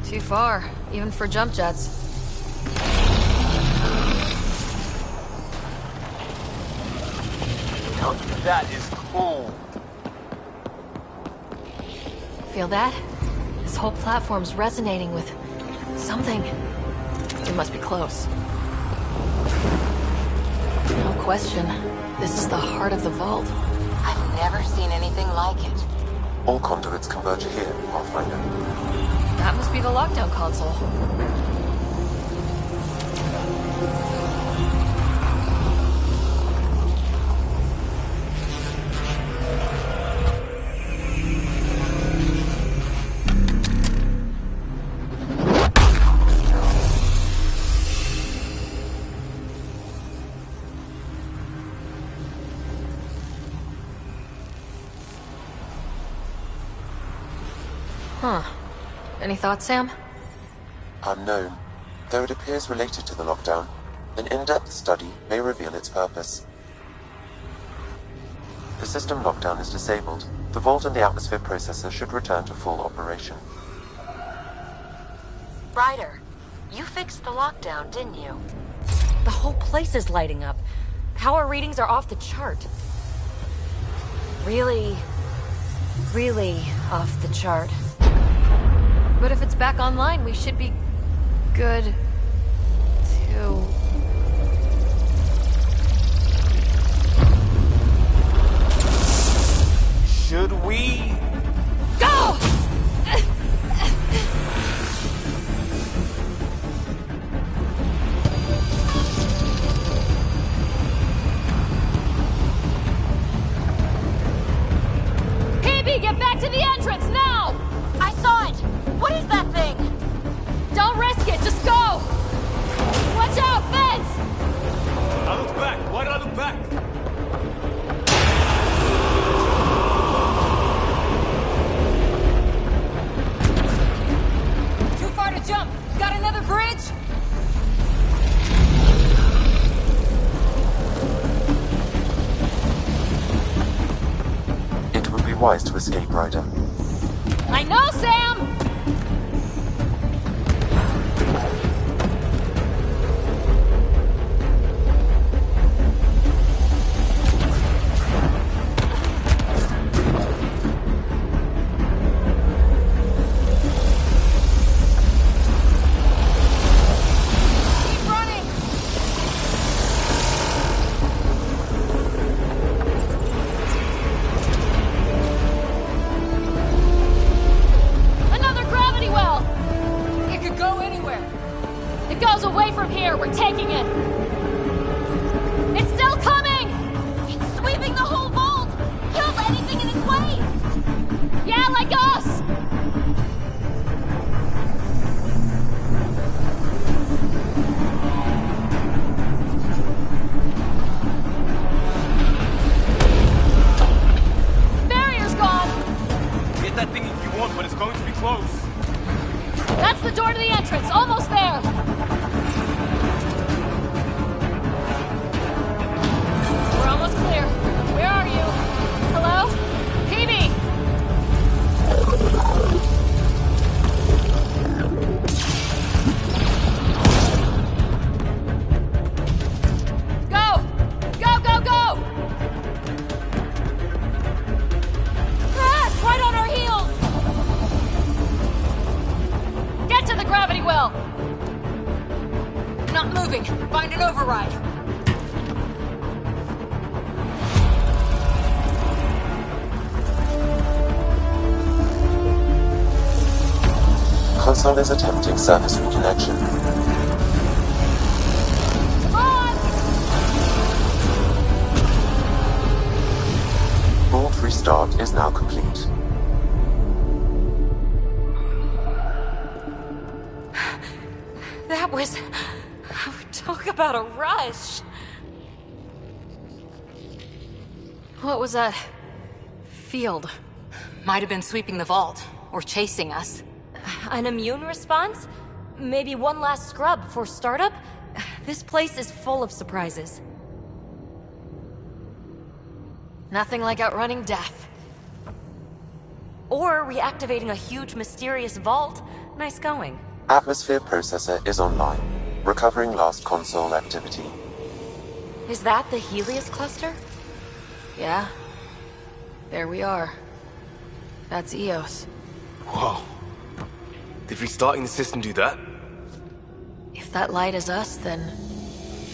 Too far, even for jump jets. Now that is cool. Feel that? This whole platform's resonating with something. We must be close. No question. This is the heart of the vault. I've never seen anything like it. All conduits converge here, Pathfinder. That must be the lockdown console. Huh. Any thoughts, Sam? Unknown. Though it appears related to the lockdown, an in-depth study may reveal its purpose. The system lockdown is disabled. The vault and the atmosphere processor should return to full operation. Ryder, you fixed the lockdown, didn't you? The whole place is lighting up. Power readings are off the chart. Really off the chart. But if it's back online, we should be good to... Should we? Go! PB, get back to the entrance now! I saw it! What is that thing? Don't risk it, just go! Watch out, fence! I look back. Why did I look back? Too far to jump. Got another bridge? It would be wise to escape, Ryder. I know, Sam! Keep running! Another gravity well! It could go anywhere. It goes away from here. We're taking it. It's still coming! It's sweeping the whole vault! Kills anything in its way! Yeah, like us! Barrier's gone! Get that thing if you want, but it's going to be close. That's the door to the entrance. Almost there. We're almost clear. Where are you? Hello? PB! Go! Go, go, go! Ah, it's right on our heels! Get to the gravity well! Not moving. Find an override. Console is attempting surface reconnection. Come on! Vault restart is now complete. That was... Talk about a rush. What was that? Field. Might have been sweeping the vault, or chasing us. An immune response? Maybe one last scrub for startup? This place is full of surprises. Nothing like outrunning death. Or reactivating a huge mysterious vault. Nice going. Atmosphere processor is online. Recovering last console activity. Is that the Helios cluster? Yeah. There we are. That's Eos. Whoa. Did restarting the system do that? If that light is us, then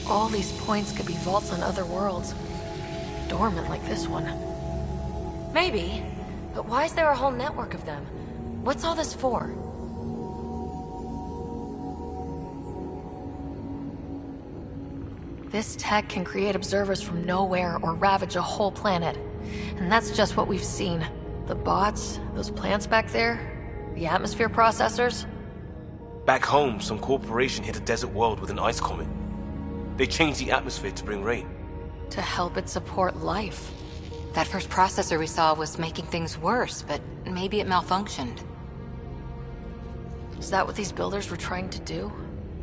all these points could be vaults on other worlds. Dormant like this one. Maybe. But why is there a whole network of them? What's all this for? This tech can create observers from nowhere or ravage a whole planet. And that's just what we've seen. The bots, those plants back there, the atmosphere processors. Back home, some corporation hit a desert world with an ice comet. They changed the atmosphere to bring rain. To help it support life. That first processor we saw was making things worse, but maybe it malfunctioned. Is that what these builders were trying to do?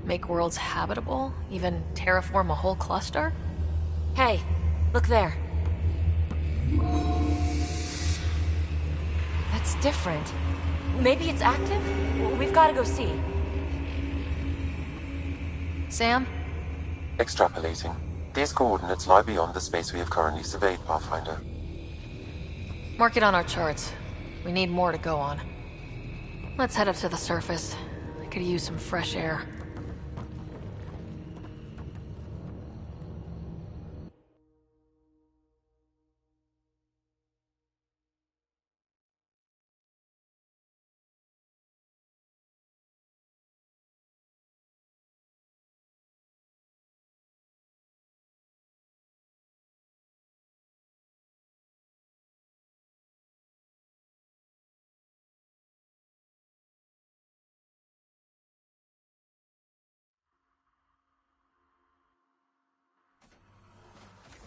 Make worlds habitable? Even terraform a whole cluster? Hey, look there. That's different. Maybe it's active? We've got to go see. Sam? Extrapolating. These coordinates lie beyond the space we have currently surveyed, Pathfinder. Mark it on our charts. We need more to go on. Let's head up to the surface. I could use some fresh air.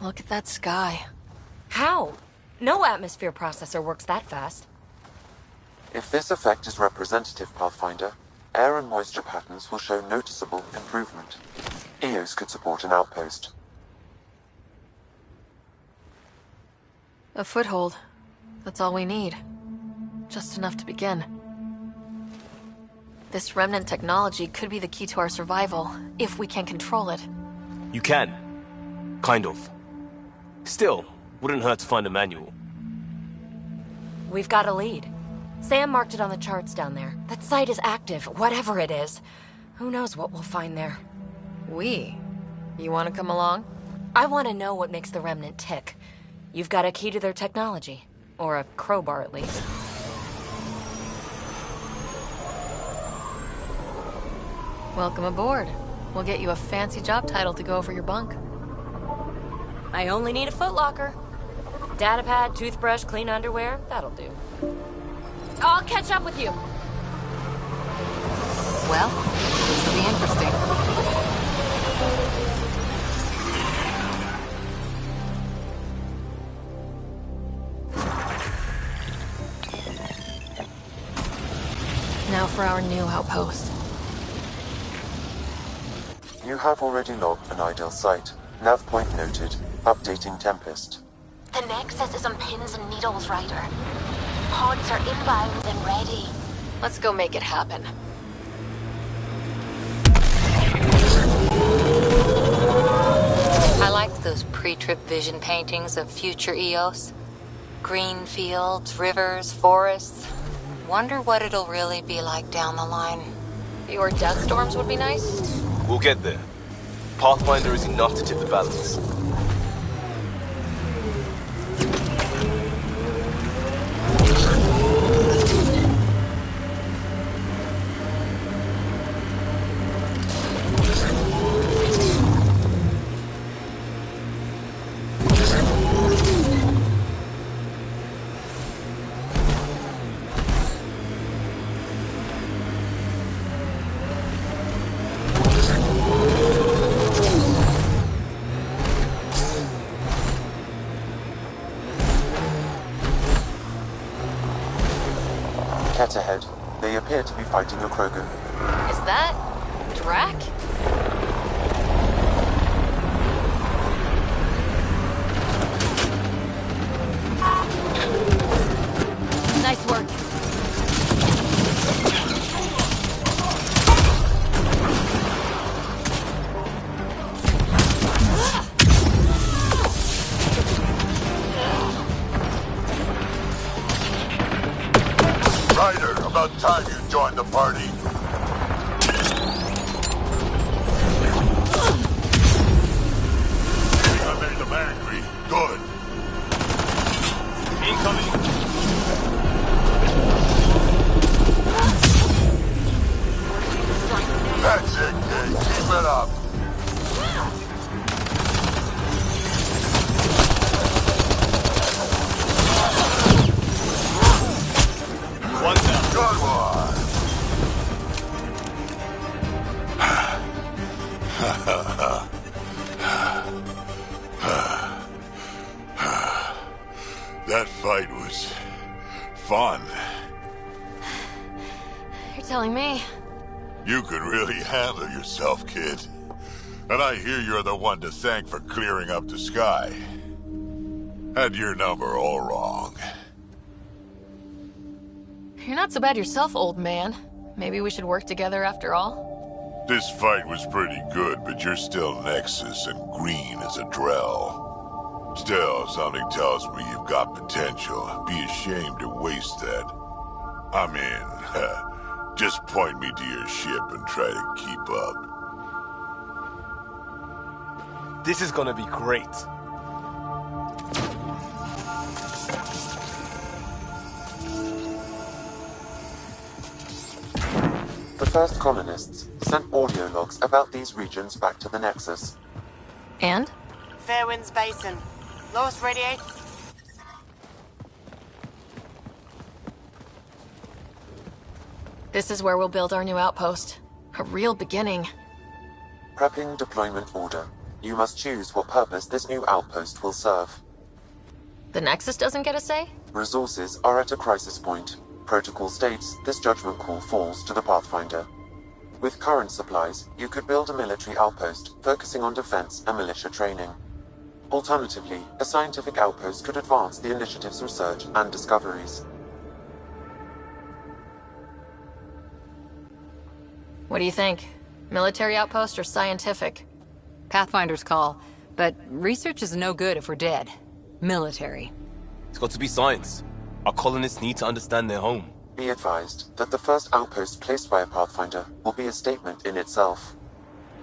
Look at that sky. How? No atmosphere processor works that fast. If this effect is representative, Pathfinder, air and moisture patterns will show noticeable improvement. Eos could support an outpost. A foothold. That's all we need. Just enough to begin. This remnant technology could be the key to our survival, if we can control it. You can. Kind of. Still, wouldn't hurt to find a manual. We've got a lead. Sam marked it on the charts down there. That site is active, whatever it is. Who knows what we'll find there. We? You want to come along? I want to know what makes the Remnant tick. You've got a key to their technology. Or a crowbar, at least. Welcome aboard. We'll get you a fancy job title to go over your bunk. I only need a footlocker. Datapad, toothbrush, clean underwear, that'll do. I'll catch up with you. Well, this will be interesting. Now for our new outpost. You have already logged an ideal site. Nav point noted. Updating Tempest. The Nexus is on pins and needles, Ryder. Pods are inbound and ready. Let's go make it happen. I liked those pre-trip vision paintings of future Eos. Green fields, rivers, forests. Wonder what it'll really be like down the line. Fewer death storms would be nice. We'll get there. Pathfinder is enough to tip the balance. Cat ahead. They appear to be fighting a Krogan. Is that... Drac? Nice work. I made them angry. Good. Incoming. That's it, kid. Keep it up. One down. Good one. That fight was fun. You're telling me? You could really handle yourself, kid. And I hear you're the one to thank for clearing up the sky. Had your number all wrong. You're not so bad yourself, old man. Maybe we should work together after all? This fight was pretty good, but you're still Nexus and green as a Drell. Still, something tells me you've got potential. Be ashamed to waste that. I mean, just point me to your ship and try to keep up. This is gonna be great. The first colonists sent audio logs about these regions back to the Nexus. And? Fairwinds Basin. Lowest radiate. This is where we'll build our new outpost. A real beginning. Prepping deployment order. You must choose what purpose this new outpost will serve. The Nexus doesn't get a say? Resources are at a crisis point. Protocol states this judgment call falls to the Pathfinder. With current supplies, you could build a military outpost focusing on defense and militia training. Alternatively, a scientific outpost could advance the initiative's research and discoveries. What do you think? Military outpost or scientific? Pathfinder's call, but research is no good if we're dead. Military. It's got to be science. Our colonists need to understand their home. Be advised that the first outpost placed by a Pathfinder will be a statement in itself.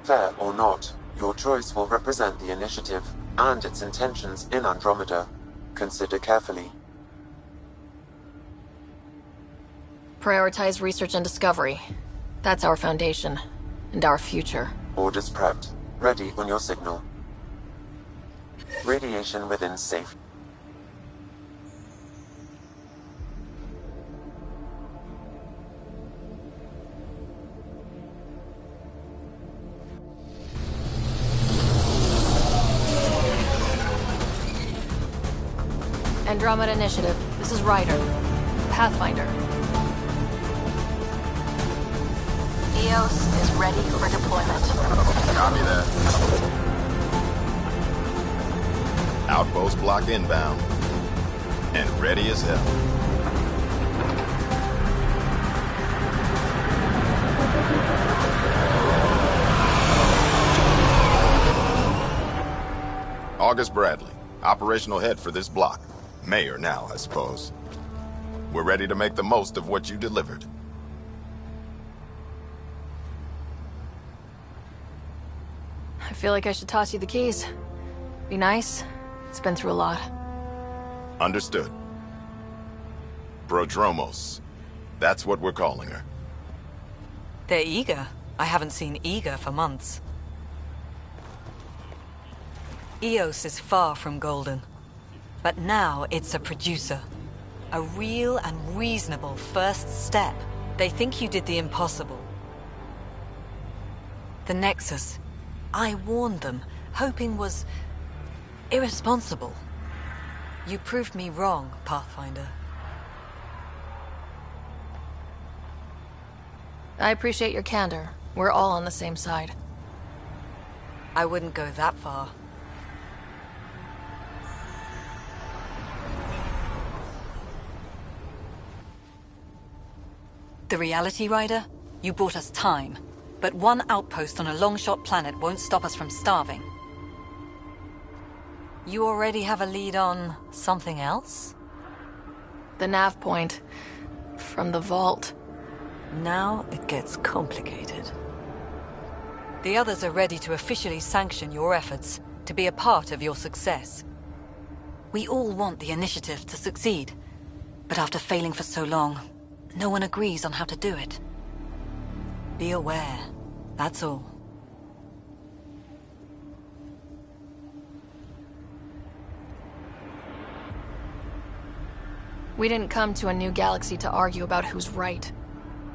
Fair or not, your choice will represent the initiative and its intentions in Andromeda. Consider carefully. Prioritize research and discovery. That's our foundation, and our future. Orders prepped. Ready on your signal. Radiation within safe. Andromeda Initiative. This is Ryder. Pathfinder. EOS is ready for deployment. Copy that. Outpost block inbound. And ready as hell. August Bradley, operational head for this block. Mayor now, I suppose. We're ready to make the most of what you delivered. I feel like I should toss you the keys. Be nice. It's been through a lot. Understood. Prodromos. That's what we're calling her. They're eager. I haven't seen eager for months. EOS is far from golden. But now it's a producer. A real and reasonable first step. They think you did the impossible. The Nexus. I warned them, hoping was irresponsible. You proved me wrong, Pathfinder. I appreciate your candor. We're all on the same side. I wouldn't go that far. The Reality Rider? You bought us time. But one outpost on a long-shot planet won't stop us from starving. You already have a lead on something else? The nav point. From the vault. Now it gets complicated. The others are ready to officially sanction your efforts, to be a part of your success. We all want the initiative to succeed, but after failing for so long, no one agrees on how to do it. Be aware, that's all. We didn't come to a new galaxy to argue about who's right.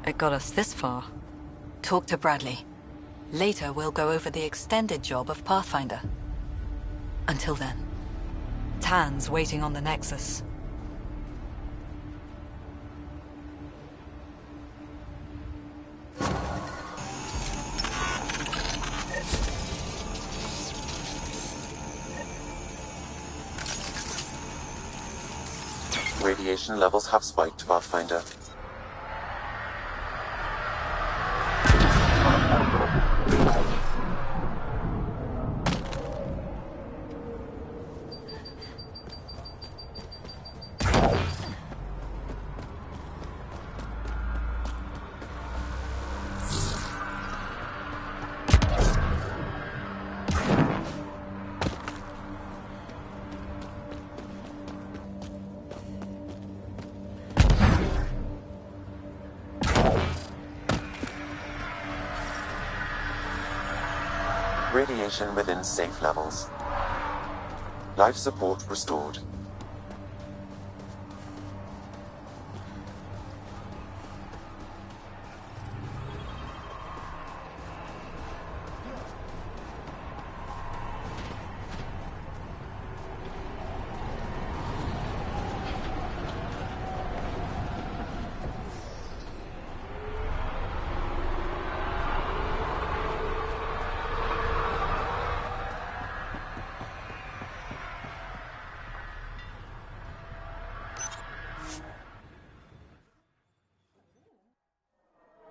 It got us this far. Talk to Bradley. Later, we'll go over the extended job of Pathfinder. Until then, Tan's waiting on the Nexus. Radiation levels have spiked, Pathfinder. Radiation within safe levels. Life support restored.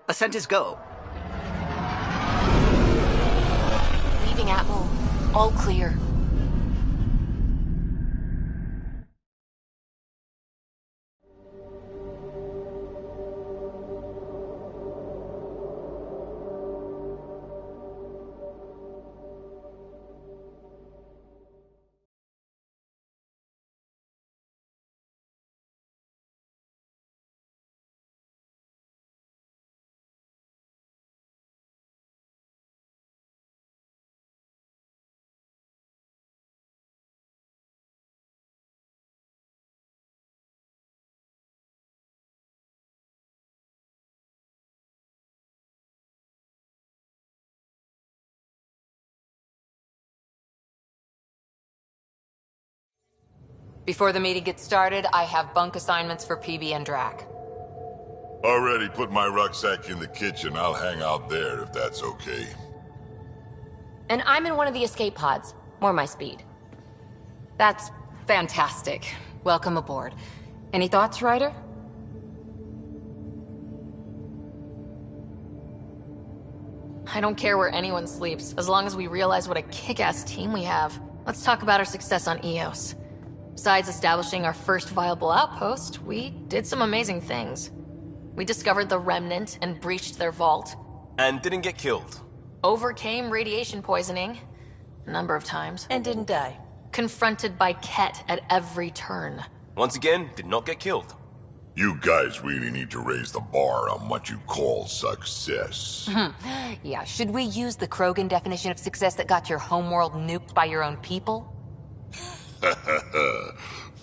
Ascent is go. Leaving Atmo. All clear. Before the meeting gets started, I have bunk assignments for PB and Drac. Already put my rucksack in the kitchen. I'll hang out there if that's okay. And I'm in one of the escape pods. More my speed. That's fantastic. Welcome aboard. Any thoughts, Ryder? I don't care where anyone sleeps, as long as we realize what a kick-ass team we have. Let's talk about our success on Eos. Besides establishing our first viable outpost, we did some amazing things. We discovered the Remnant and breached their vault. And didn't get killed. Overcame radiation poisoning. A number of times. And didn't die. Confronted by Ket at every turn. Once again, did not get killed. You guys really need to raise the bar on what you call success. Yeah, should we use the Krogan definition of success that got your homeworld nuked by your own people?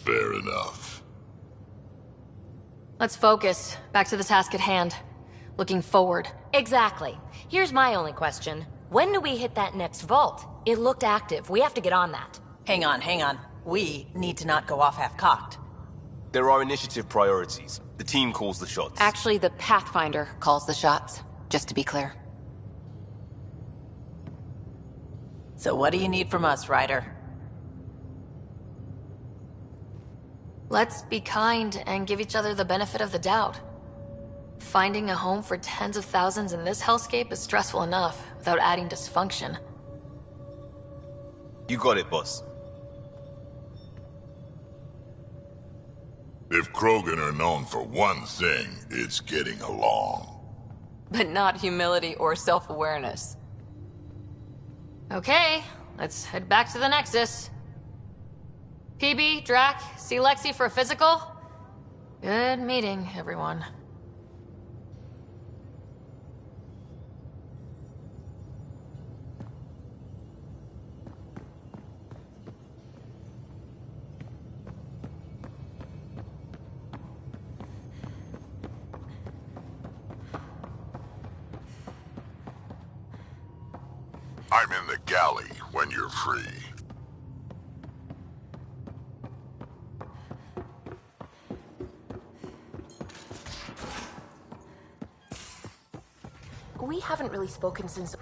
Fair enough. Let's focus. Back to the task at hand. Looking forward. Exactly. Here's my only question. When do we hit that next vault? It looked active. We have to get on that. Hang on. We need to not go off half-cocked. There are initiative priorities. The team calls the shots. Actually, the Pathfinder calls the shots, just to be clear. So what do you need from us, Ryder? Let's be kind and give each other the benefit of the doubt. Finding a home for tens of thousands in this hellscape is stressful enough, without adding dysfunction. You got it, boss. If Krogan are known for one thing, it's getting along. but not humility or self-awareness. Okay, let's head back to the Nexus. PB, Drac, see Lexi for a physical? Good meeting, everyone. I'm in the galley when you're free. We haven't really spoken since...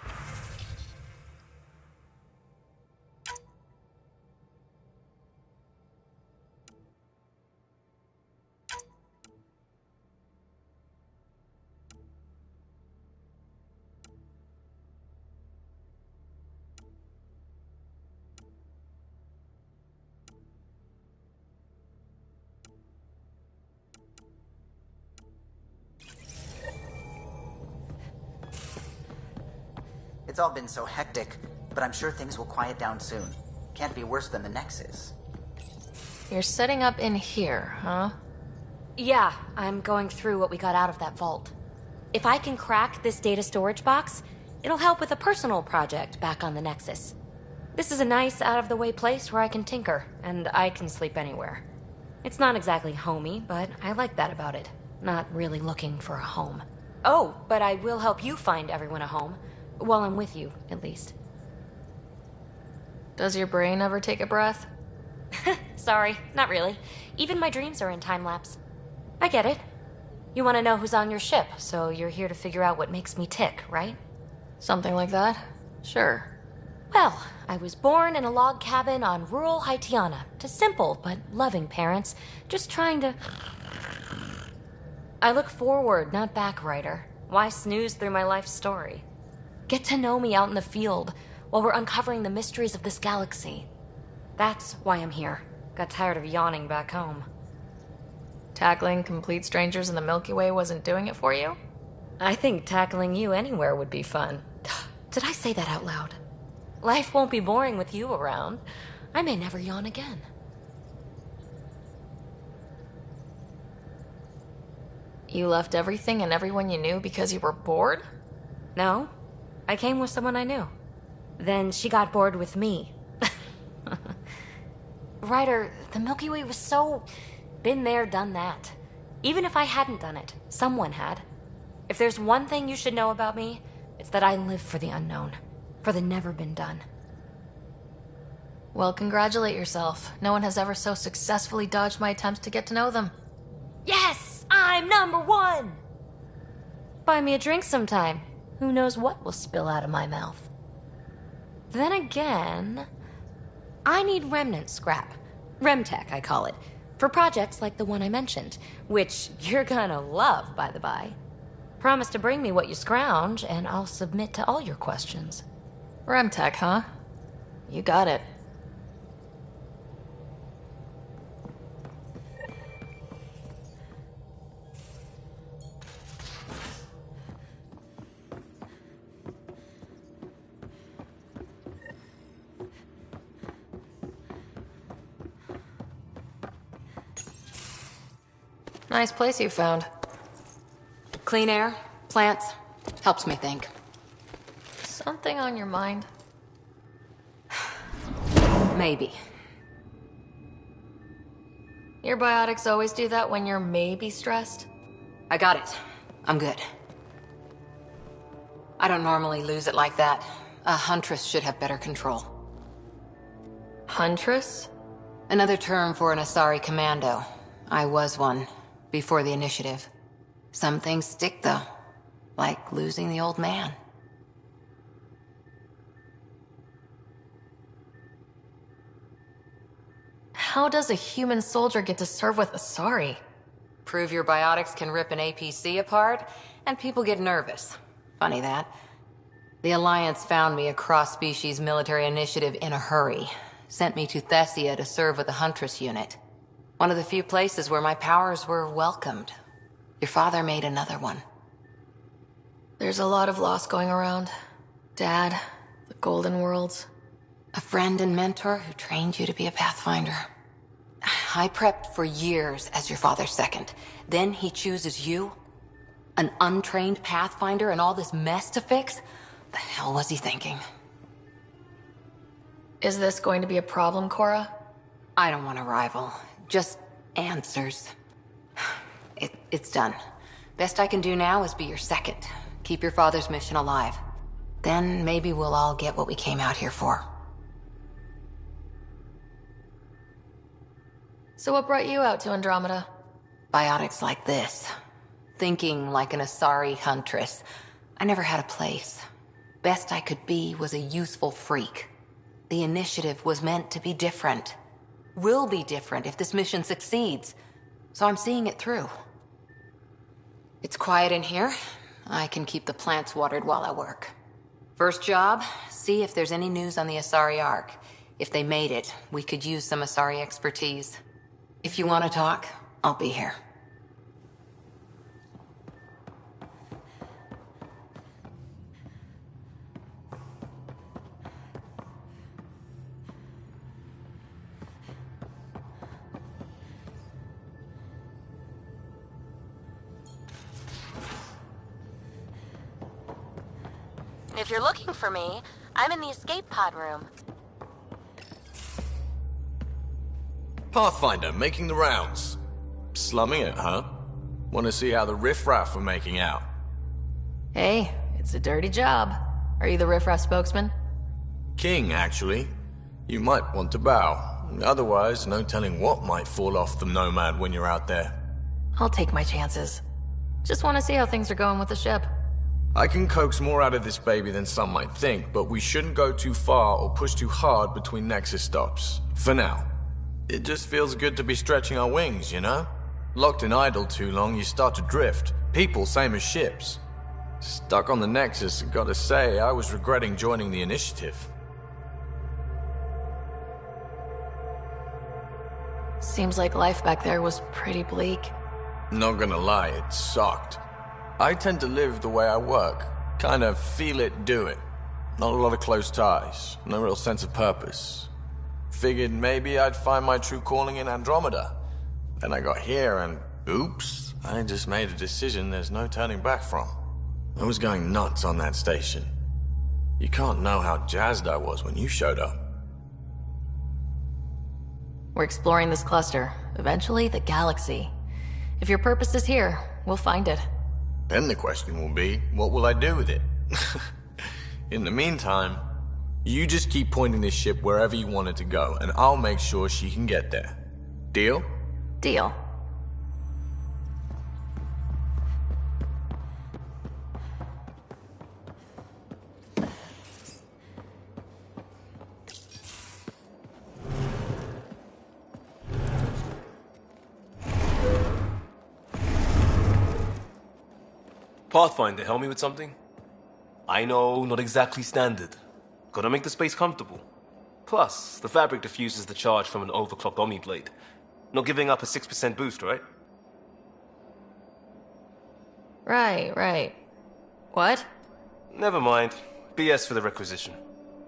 It's all been so hectic, but I'm sure things will quiet down soon. Can't be worse than the Nexus. You're setting up in here, huh? Yeah, I'm going through what we got out of that vault. If I can crack this data storage box, it'll help with a personal project back on the Nexus. This is a nice, out-of-the-way place where I can tinker, and I can sleep anywhere. It's not exactly homey, but I like that about it. Not really looking for a home. Oh, but I will help you find everyone a home. While I'm with you, at least. Does your brain ever take a breath? Sorry, not really. Even my dreams are in time-lapse. I get it. You want to know who's on your ship, so you're here to figure out what makes me tick, right? Something like that? Sure. Well, I was born in a log cabin on rural Haitiana to simple but loving parents, just trying to... I look forward, not back, Ryder. Why snooze through my life story? Get to know me out in the field while we're uncovering the mysteries of this galaxy. That's why I'm here. Got tired of yawning back home. Tackling complete strangers in the Milky Way wasn't doing it for you? I think tackling you anywhere would be fun. Did I say that out loud? Life won't be boring with you around. I may never yawn again. You left everything and everyone you knew because you were bored? No. I came with someone I knew. Then she got bored with me. Ryder, the Milky Way was so... been there, done that. Even if I hadn't done it, someone had. If there's one thing you should know about me, it's that I live for the unknown. For the never been done. Well, congratulate yourself. No one has ever so successfully dodged my attempts to get to know them. Yes! I'm #1! Buy me a drink sometime. Who knows what will spill out of my mouth. Then again, I need remnant scrap. Remtech, I call it. For projects like the one I mentioned, which you're gonna love, by the by. Promise to bring me what you scrounge, and I'll submit to all your questions. Remtech, huh? You got it. Nice place you found. Clean air, plants, helps me think. Something on your mind? Maybe. Your biotics always do that when you're maybe stressed? I got it. I'm good. I don't normally lose it like that. A huntress should have better control. Huntress? Another term for an Asari commando. I was one. Before the initiative. Some things stick, though. Like losing the old man. How does a human soldier get to serve with Asari? Prove your biotics can rip an APC apart, and people get nervous. Funny that. The Alliance found me a cross-species military initiative in a hurry. Sent me to Thessia to serve with the Huntress unit. One of the few places where my powers were welcomed. Your father made another one. There's a lot of loss going around. Dad, the Golden Worlds. A friend and mentor who trained you to be a Pathfinder. I prepped for years as your father's second. Then he chooses you? An untrained Pathfinder and all this mess to fix? The hell was he thinking? Is this going to be a problem, Cora? I don't want a rival. Just answers. It's done. Best I can do now is be your second. Keep your father's mission alive. Then maybe we'll all get what we came out here for. So what brought you out to Andromeda? Biotics like this. Thinking like an Asari huntress. I never had a place. Best I could be was a useful freak. The initiative was meant to be different. Will be different if this mission succeeds. So I'm seeing it through. It's quiet in here. I can keep the plants watered while I work. First job, see if there's any news on the Asari Ark. If they made it, we could use some Asari expertise. If you want to talk, I'll be here. If you're looking for me, I'm in the escape pod room. Pathfinder, making the rounds. Slumming it, huh? Want to see how the riffraff are making out? Hey, it's a dirty job. Are you the riffraff spokesman? King, actually. You might want to bow. Otherwise, no telling what might fall off the Nomad when you're out there. I'll take my chances. Just want to see how things are going with the ship. I can coax more out of this baby than some might think, but we shouldn't go too far or push too hard between Nexus stops. For now. It just feels good to be stretching our wings, you know? Locked in idle too long, you start to drift. People, same as ships. Stuck on the Nexus, gotta say, I was regretting joining the Initiative. Seems like life back there was pretty bleak. Not gonna lie, it sucked. I tend to live the way I work. Kind of feel it, do it. Not a lot of close ties. No real sense of purpose. Figured maybe I'd find my true calling in Andromeda. Then I got here and, oops, I just made a decision there's no turning back from. I was going nuts on that station. You can't know how jazzed I was when you showed up. We're exploring this cluster. Eventually, the galaxy. If your purpose is here, we'll find it. Then the question will be, what will I do with it? In the meantime, you just keep pointing this ship wherever you want it to go, and I'll make sure she can get there. Deal? Deal. Pathfinder, help me with something? I know, not exactly standard. Gotta make the space comfortable. Plus, the fabric diffuses the charge from an overclocked Omniblade. Not giving up a 6% boost, right? Right. What? Never mind. BS for the requisition.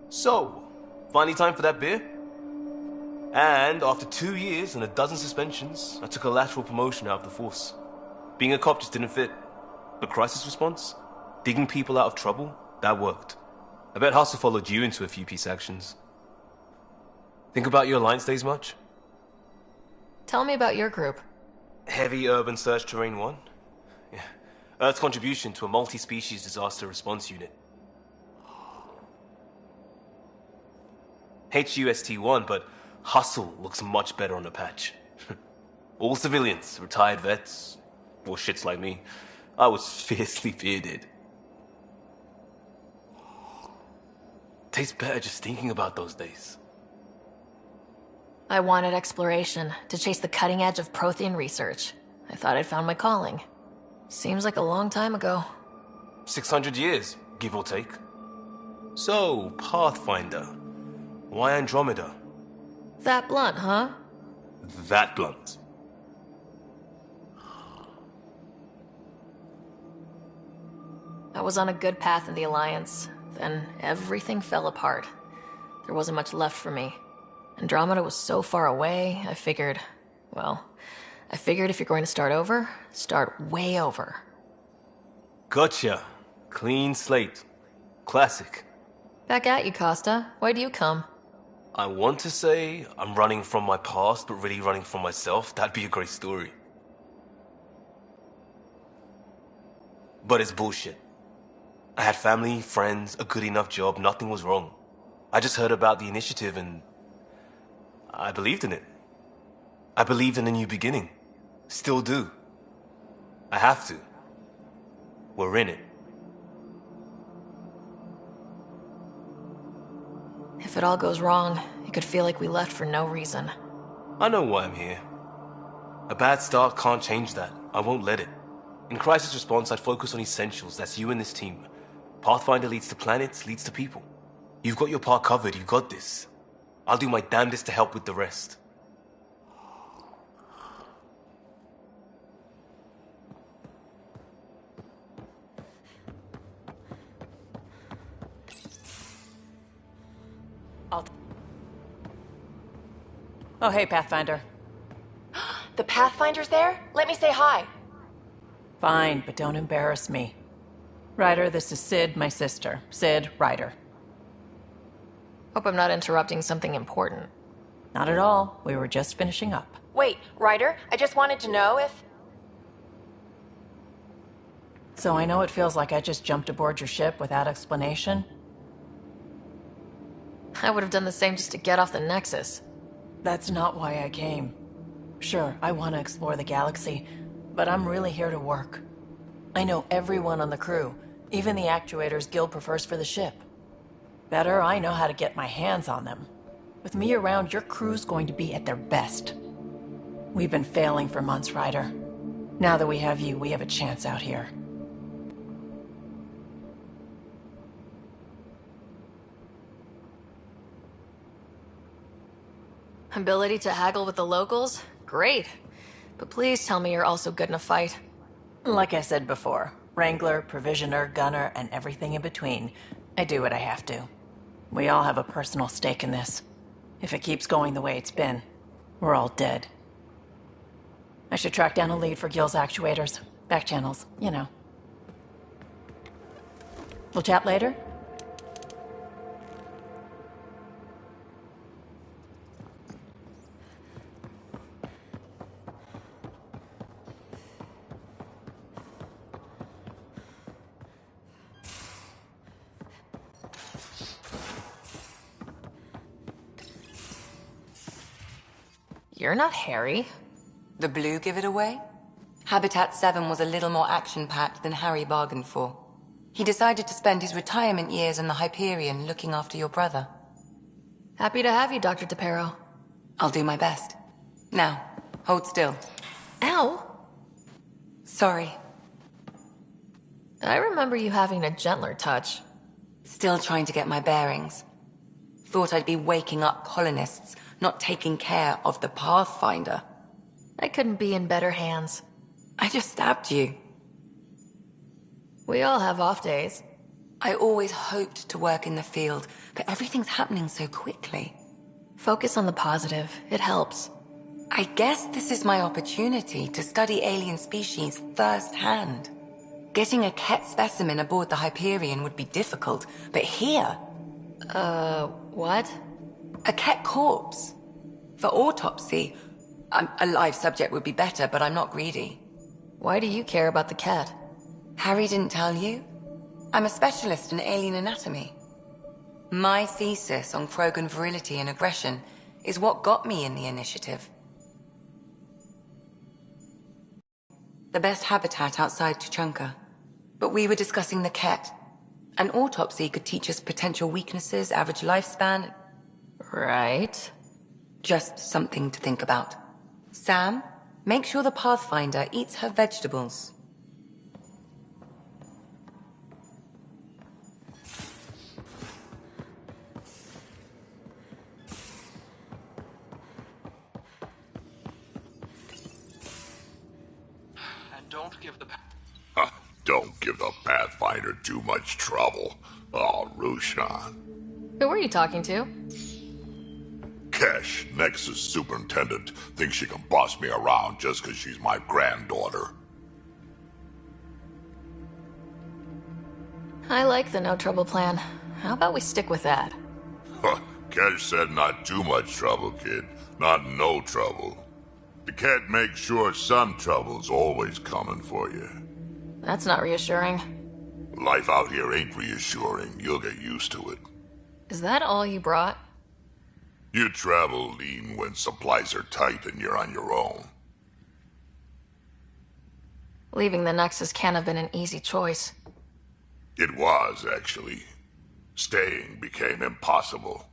So, finally time for that beer? And after 2 years and a dozen suspensions, I took a lateral promotion out of the force. Being a cop just didn't fit. But crisis response? Digging people out of trouble? That worked. I bet Hustle followed you into a few peace actions. Think about your Alliance days much? Tell me about your group. Heavy Urban Search Terrain 1? Yeah. Earth's contribution to a multi-species disaster response unit. HUST-1, but Hustle looks much better on the patch. All civilians, retired vets, or shits like me. I was fiercely bearded. Tastes better just thinking about those days. I wanted exploration, to chase the cutting edge of Prothean research. I thought I'd found my calling. Seems like a long time ago. 600 years, give or take. So, Pathfinder. Why Andromeda? That blunt, huh? That blunt. I I was on a good path in the Alliance. Then everything fell apart. There wasn't much left for me. Andromeda was so far away, I figured if you're going to start over, start way over. Gotcha. Clean slate. Classic. Back at you, Costa. Why do you come? I want to say I'm running from my past, but really running from myself. That'd be a great story. But it's bullshit. I had family, friends, a good enough job, nothing was wrong. I just heard about the initiative and I believed in it. I believed in a new beginning. Still do. I have to. We're in it. If it all goes wrong, it could feel like we left for no reason. I know why I'm here. A bad start can't change that. I won't let it. In crisis response, I'd focus on essentials. That's you and this team. Pathfinder leads to planets, leads to people. You've got your part covered. You've got this. I'll do my damnedest to help with the rest. Oh, hey, Pathfinder. The Pathfinder's there? Let me say hi. Fine, but don't embarrass me. Ryder, this is Sid, my sister. Sid, Ryder. Hope I'm not interrupting something important. Not at all. We were just finishing up. Wait, Ryder, I just wanted to know if... So I know it feels like I just jumped aboard your ship without explanation. I would have done the same just to get off the Nexus. That's not why I came. Sure, I want to explore the galaxy, but I'm really here to work. I know everyone on the crew, even the actuators Guild prefers for the ship. Better, I know how to get my hands on them. With me around, your crew's going to be at their best. We've been failing for months, Ryder. Now that we have you, we have a chance out here. Ability to haggle with the locals? Great. But please tell me you're also good in a fight. Like I said before, Wrangler, Provisioner, Gunner, and everything in between. I do what I have to. We all have a personal stake in this. If it keeps going the way it's been, we're all dead. I should track down a lead for Gil's actuators. Back channels, you know. We'll chat later? You're not Harry. The blue give it away? Habitat 7 was a little more action-packed than Harry bargained for. He decided to spend his retirement years in the Hyperion looking after your brother. Happy to have you, Dr. DePero. I'll do my best. Now, hold still. Ow! Sorry. I remember you having a gentler touch. Still trying to get my bearings. Thought I'd be waking up colonists, not taking care of the Pathfinder. I couldn't be in better hands. I just stabbed you. We all have off days. I always hoped to work in the field, but everything's happening so quickly. Focus on the positive. It helps. I guess this is my opportunity to study alien species firsthand. Getting a Ket specimen aboard the Hyperion would be difficult, but here... what? A Ket corpse. For autopsy, a live subject would be better, but I'm not greedy. Why do you care about the Ket? Harry didn't tell you? I'm a specialist in alien anatomy. My thesis on Krogan virility and aggression is what got me in the initiative. The best habitat outside Tuchanka. But we were discussing the Ket. An autopsy could teach us potential weaknesses, average lifespan. Right. Just something to think about. Sam, make sure the Pathfinder eats her vegetables. And don't give the... Don't give the Pathfinder too much trouble. Oh, Roshan. Who were you talking to? Kesh, Nexus superintendent, thinks she can boss me around just because she's my granddaughter. I like the no trouble plan. How about we stick with that? Kesh said not too much trouble, kid. Not no trouble. The cat makes sure some trouble's always coming for you. That's not reassuring. Life out here ain't reassuring. You'll get used to it. Is that all you brought? You travel lean when supplies are tight and you're on your own. Leaving the Nexus can't have been an easy choice. It was, actually. Staying became impossible.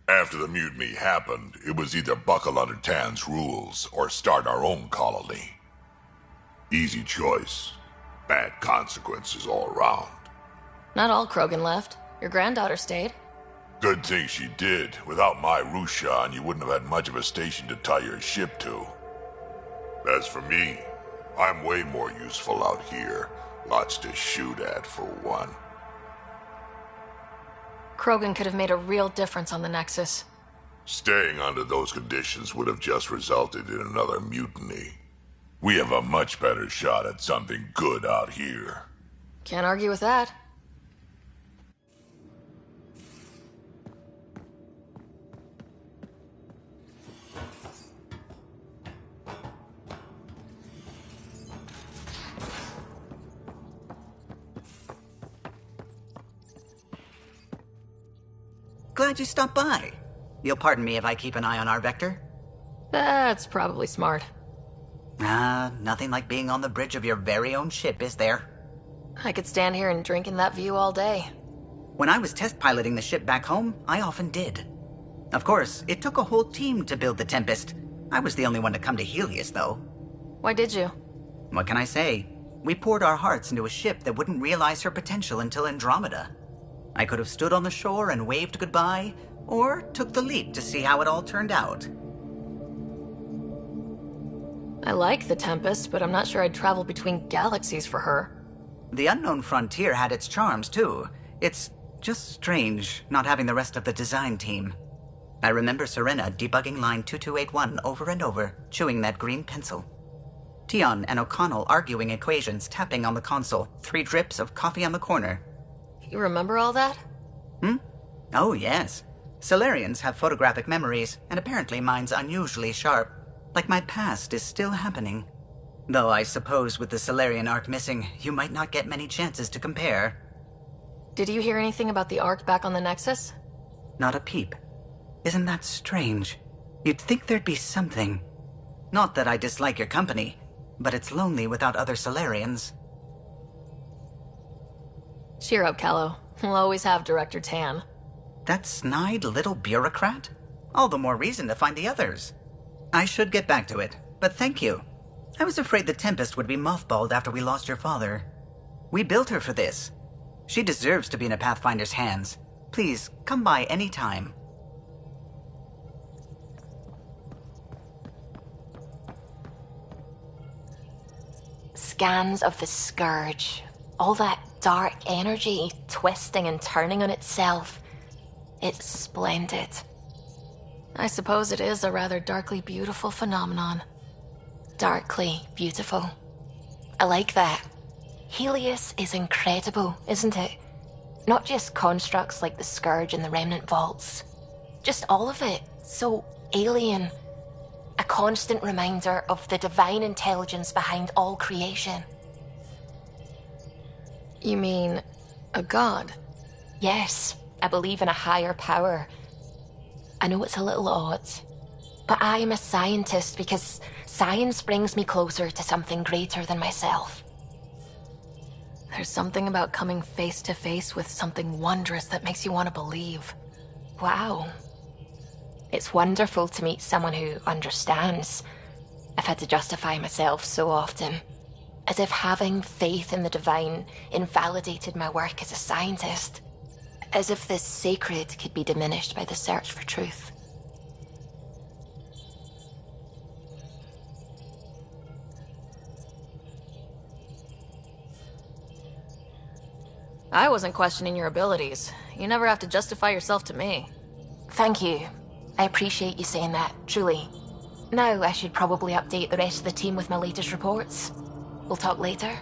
After the mutiny happened, it was either buckle under Tan's rules or start our own colony. Easy choice. Bad consequences all around. Not all Krogan left. Your granddaughter stayed. Good thing she did. Without my Rushan, you wouldn't have had much of a station to tie your ship to. As for me, I'm way more useful out here. Lots to shoot at, for one. Krogan could have made a real difference on the Nexus. Staying under those conditions would have just resulted in another mutiny. We have a much better shot at something good out here. Can't argue with that. Glad you stopped by. You'll pardon me if I keep an eye on our vector? That's probably smart. Nothing like being on the bridge of your very own ship, is there? I could stand here and drink in that view all day. When I was test piloting the ship back home, I often did. Of course, it took a whole team to build the Tempest. I was the only one to come to Helios, though. Why did you? What can I say? We poured our hearts into a ship that wouldn't realize her potential until Andromeda. I could have stood on the shore and waved goodbye, or took the leap to see how it all turned out. I like the Tempest, but I'm not sure I'd travel between galaxies for her. The unknown frontier had its charms, too. It's just strange not having the rest of the design team. I remember Serena debugging line 2281 over and over, chewing that green pencil. Tion and O'Connell arguing equations, tapping on the console, 3 drips of coffee on the corner. You remember all that? Oh, yes. Solarians have photographic memories, and apparently mine's unusually sharp. Like my past is still happening. Though I suppose with the Solarian arc missing, you might not get many chances to compare. Did you hear anything about the arc back on the Nexus? Not a peep. Isn't that strange? You'd think there'd be something. Not that I dislike your company, but it's lonely without other Solarians. Cheer up, Callow. We'll always have Director Tan. That snide little bureaucrat? All the more reason to find the others. I should get back to it, but thank you. I was afraid the Tempest would be mothballed after we lost your father. We built her for this. She deserves to be in a Pathfinder's hands. Please, come by any time. Scans of the Scourge. All that dark energy twisting and turning on itself. It's splendid. I suppose it is a rather darkly beautiful phenomenon. Darkly beautiful. I like that. Helios is incredible, isn't it? Not just constructs like the Scourge and the Remnant Vaults. Just all of it. So alien. A constant reminder of the divine intelligence behind all creation. You mean a god? Yes, I believe in a higher power. I know it's a little odd, but I am a scientist because science brings me closer to something greater than myself. There's something about coming face to face with something wondrous that makes you want to believe. Wow. It's wonderful to meet someone who understands. I've had to justify myself so often, as if having faith in the divine invalidated my work as a scientist. As if this sacred could be diminished by the search for truth. I wasn't questioning your abilities. You never have to justify yourself to me. Thank you. I appreciate you saying that, truly. Now I should probably update the rest of the team with my latest reports. We'll talk later.